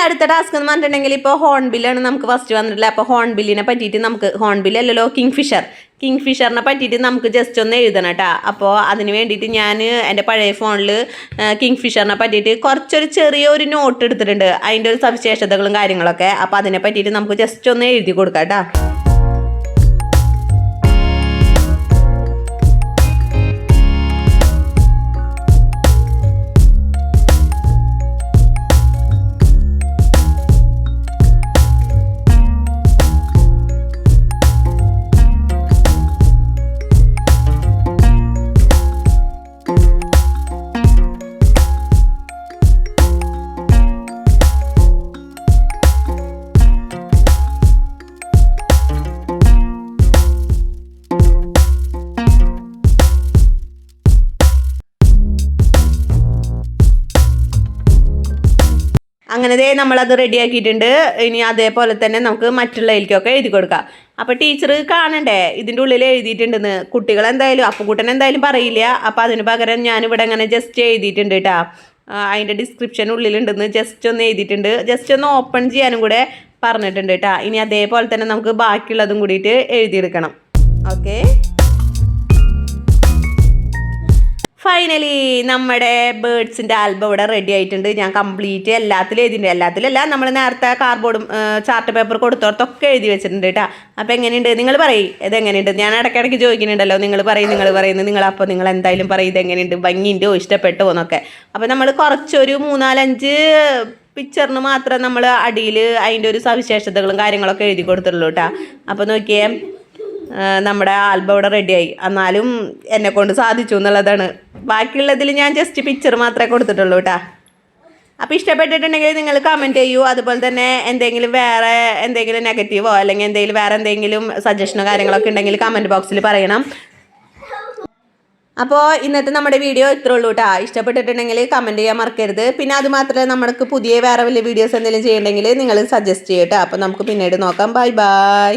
അടുത്ത ടാസ്ക് എന്ന് പറഞ്ഞിട്ടുണ്ടെങ്കിൽ ഇപ്പോൾ ഹോൺബില്ലാണ് നമുക്ക് ഫസ്റ്റ് വന്നിട്ടില്ല. അപ്പോൾ ഹോൺബില്ലിനെ പറ്റിയിട്ട് നമുക്ക് ഹോൺബില്ലല്ലോ കിങ് ഫിഷറിനെ പറ്റിയിട്ട് നമുക്ക് ജസ്റ്റ് ഒന്ന് എഴുതണം കേട്ടോ. അപ്പോൾ അതിന് വേണ്ടിയിട്ട് ഞാൻ എൻ്റെ പഴയ ഫോണിൽ കിങ് ഫിഷറിനെ പറ്റിയിട്ട് കുറച്ചൊരു ചെറിയൊരു നോട്ട് എടുത്തിട്ടുണ്ട്, അതിൻ്റെ ഒരു സവിശേഷതകളും കാര്യങ്ങളൊക്കെ. അപ്പോൾ അതിനെ പറ്റിയിട്ട് നമുക്ക് ജസ്റ്റ് ഒന്ന് എഴുതി കൊടുക്കാം കേട്ടോ. അങ്ങനെ നമ്മളത് റെഡിയാക്കിയിട്ടുണ്ട്. ഇനി അതേപോലെ തന്നെ നമുക്ക് മറ്റുള്ളതിലേക്കൊക്കെ എഴുതി കൊടുക്കാം. അപ്പോൾ ടീച്ചർ കാണണ്ടേ ഇതിൻ്റെ ഉള്ളിൽ എഴുതിയിട്ടുണ്ടെന്ന്. കുട്ടികൾ എന്തായാലും അപ്പുകുട്ടൻ എന്തായാലും പറയില്ല. അപ്പോൾ അതിന് പകരം ഞാനിവിടെ അങ്ങനെ ജസ്റ്റ് എഴുതിയിട്ടുണ്ട് കേട്ടോ. അതിൻ്റെ ഡിസ്ക്രിപ്ഷൻ ഉള്ളിലുണ്ടെന്ന് ജസ്റ്റ് ഒന്ന് എഴുതിയിട്ടുണ്ട്. ജസ്റ്റ് ഒന്ന് ഓപ്പൺ ചെയ്യാനും കൂടെ പറഞ്ഞിട്ടുണ്ട് കേട്ടോ. ഇനി അതേപോലെ തന്നെ നമുക്ക് ബാക്കിയുള്ളതും കൂടിയിട്ട് എഴുതിയെടുക്കണം. ഓക്കെ, ഫൈനലി നമ്മുടെ ബേർഡ്സിൻ്റെ ആൽബം ഇവിടെ റെഡി ആയിട്ടുണ്ട്. ഞാൻ കംപ്ലീറ്റ് എല്ലാത്തിലും എഴുതിയിട്ടുണ്ട്. എല്ലാത്തിലല്ല, നമ്മൾ നേരത്തെ കാർഡ്ബോർഡും ചാർട്ട് പേപ്പർ കൊടുത്തോടത്തൊക്കെ എഴുതി വെച്ചിട്ടുണ്ട് കേട്ടോ. അപ്പോൾ എങ്ങനെയുണ്ട് നിങ്ങൾ പറയും, ഇതെങ്ങനെയുണ്ട്? ഞാൻ ഇടയ്ക്കിടയ്ക്ക് ചോദിക്കുന്നുണ്ടല്ലോ, നിങ്ങൾ പറയുന്നത് നിങ്ങൾ എന്തായാലും പറയും ഇതെങ്ങനെയുണ്ട്, ഭംഗിയുണ്ടോ, ഇഷ്ടപ്പെട്ടോ എന്നൊക്കെ. അപ്പോൾ നമ്മൾ കുറച്ചൊരു 3-4-5 പിക്ചറിന് മാത്രം നമ്മൾ അടിയിൽ അതിൻ്റെ ഒരു സവിശേഷതകളും കാര്യങ്ങളൊക്കെ എഴുതി കൊടുത്തിട്ടുള്ളൂ കേട്ടോ. അപ്പോൾ നോക്കിയേ, നമ്മുടെ ആൽബം ഇവിടെ റെഡിയായി. എന്നാലും എന്നെ കൊണ്ട് സാധിച്ചു എന്നുള്ളതാണ്. ബാക്കിയുള്ളതിൽ ഞാൻ ജസ്റ്റ് പിക്ചർ മാത്രമേ കൊടുത്തിട്ടുള്ളൂ കേട്ടോ. അപ്പോൾ ഇഷ്ടപ്പെട്ടിട്ടുണ്ടെങ്കിൽ നിങ്ങൾ കമൻറ്റ് ചെയ്യൂ. അതുപോലെ തന്നെ വേറെ എന്തെങ്കിലും നെഗറ്റീവോ അല്ലെങ്കിൽ വേറെ എന്തെങ്കിലും സജഷനോ കാര്യങ്ങളൊക്കെ ഉണ്ടെങ്കിൽ കമൻറ്റ് ബോക്സിൽ പറയണം. അപ്പോൾ ഇന്നത്തെ നമ്മുടെ വീഡിയോ ഇത്രേ ഉള്ളൂ കേട്ടോ. ഇഷ്ടപ്പെട്ടിട്ടുണ്ടെങ്കിൽ കമൻറ്റ് ചെയ്യാൻ മറക്കരുത്. പിന്നെ അത് മാത്രമല്ല, നമുക്ക് പുതിയ വേറെ വലിയ വീഡിയോസ് എന്തെങ്കിലും ചെയ്യണമെങ്കിൽ നിങ്ങൾ സജസ്റ്റ് ചെയ്യട്ടോ. അപ്പോൾ നമുക്ക് പിന്നീട് നോക്കാം. Bye bye.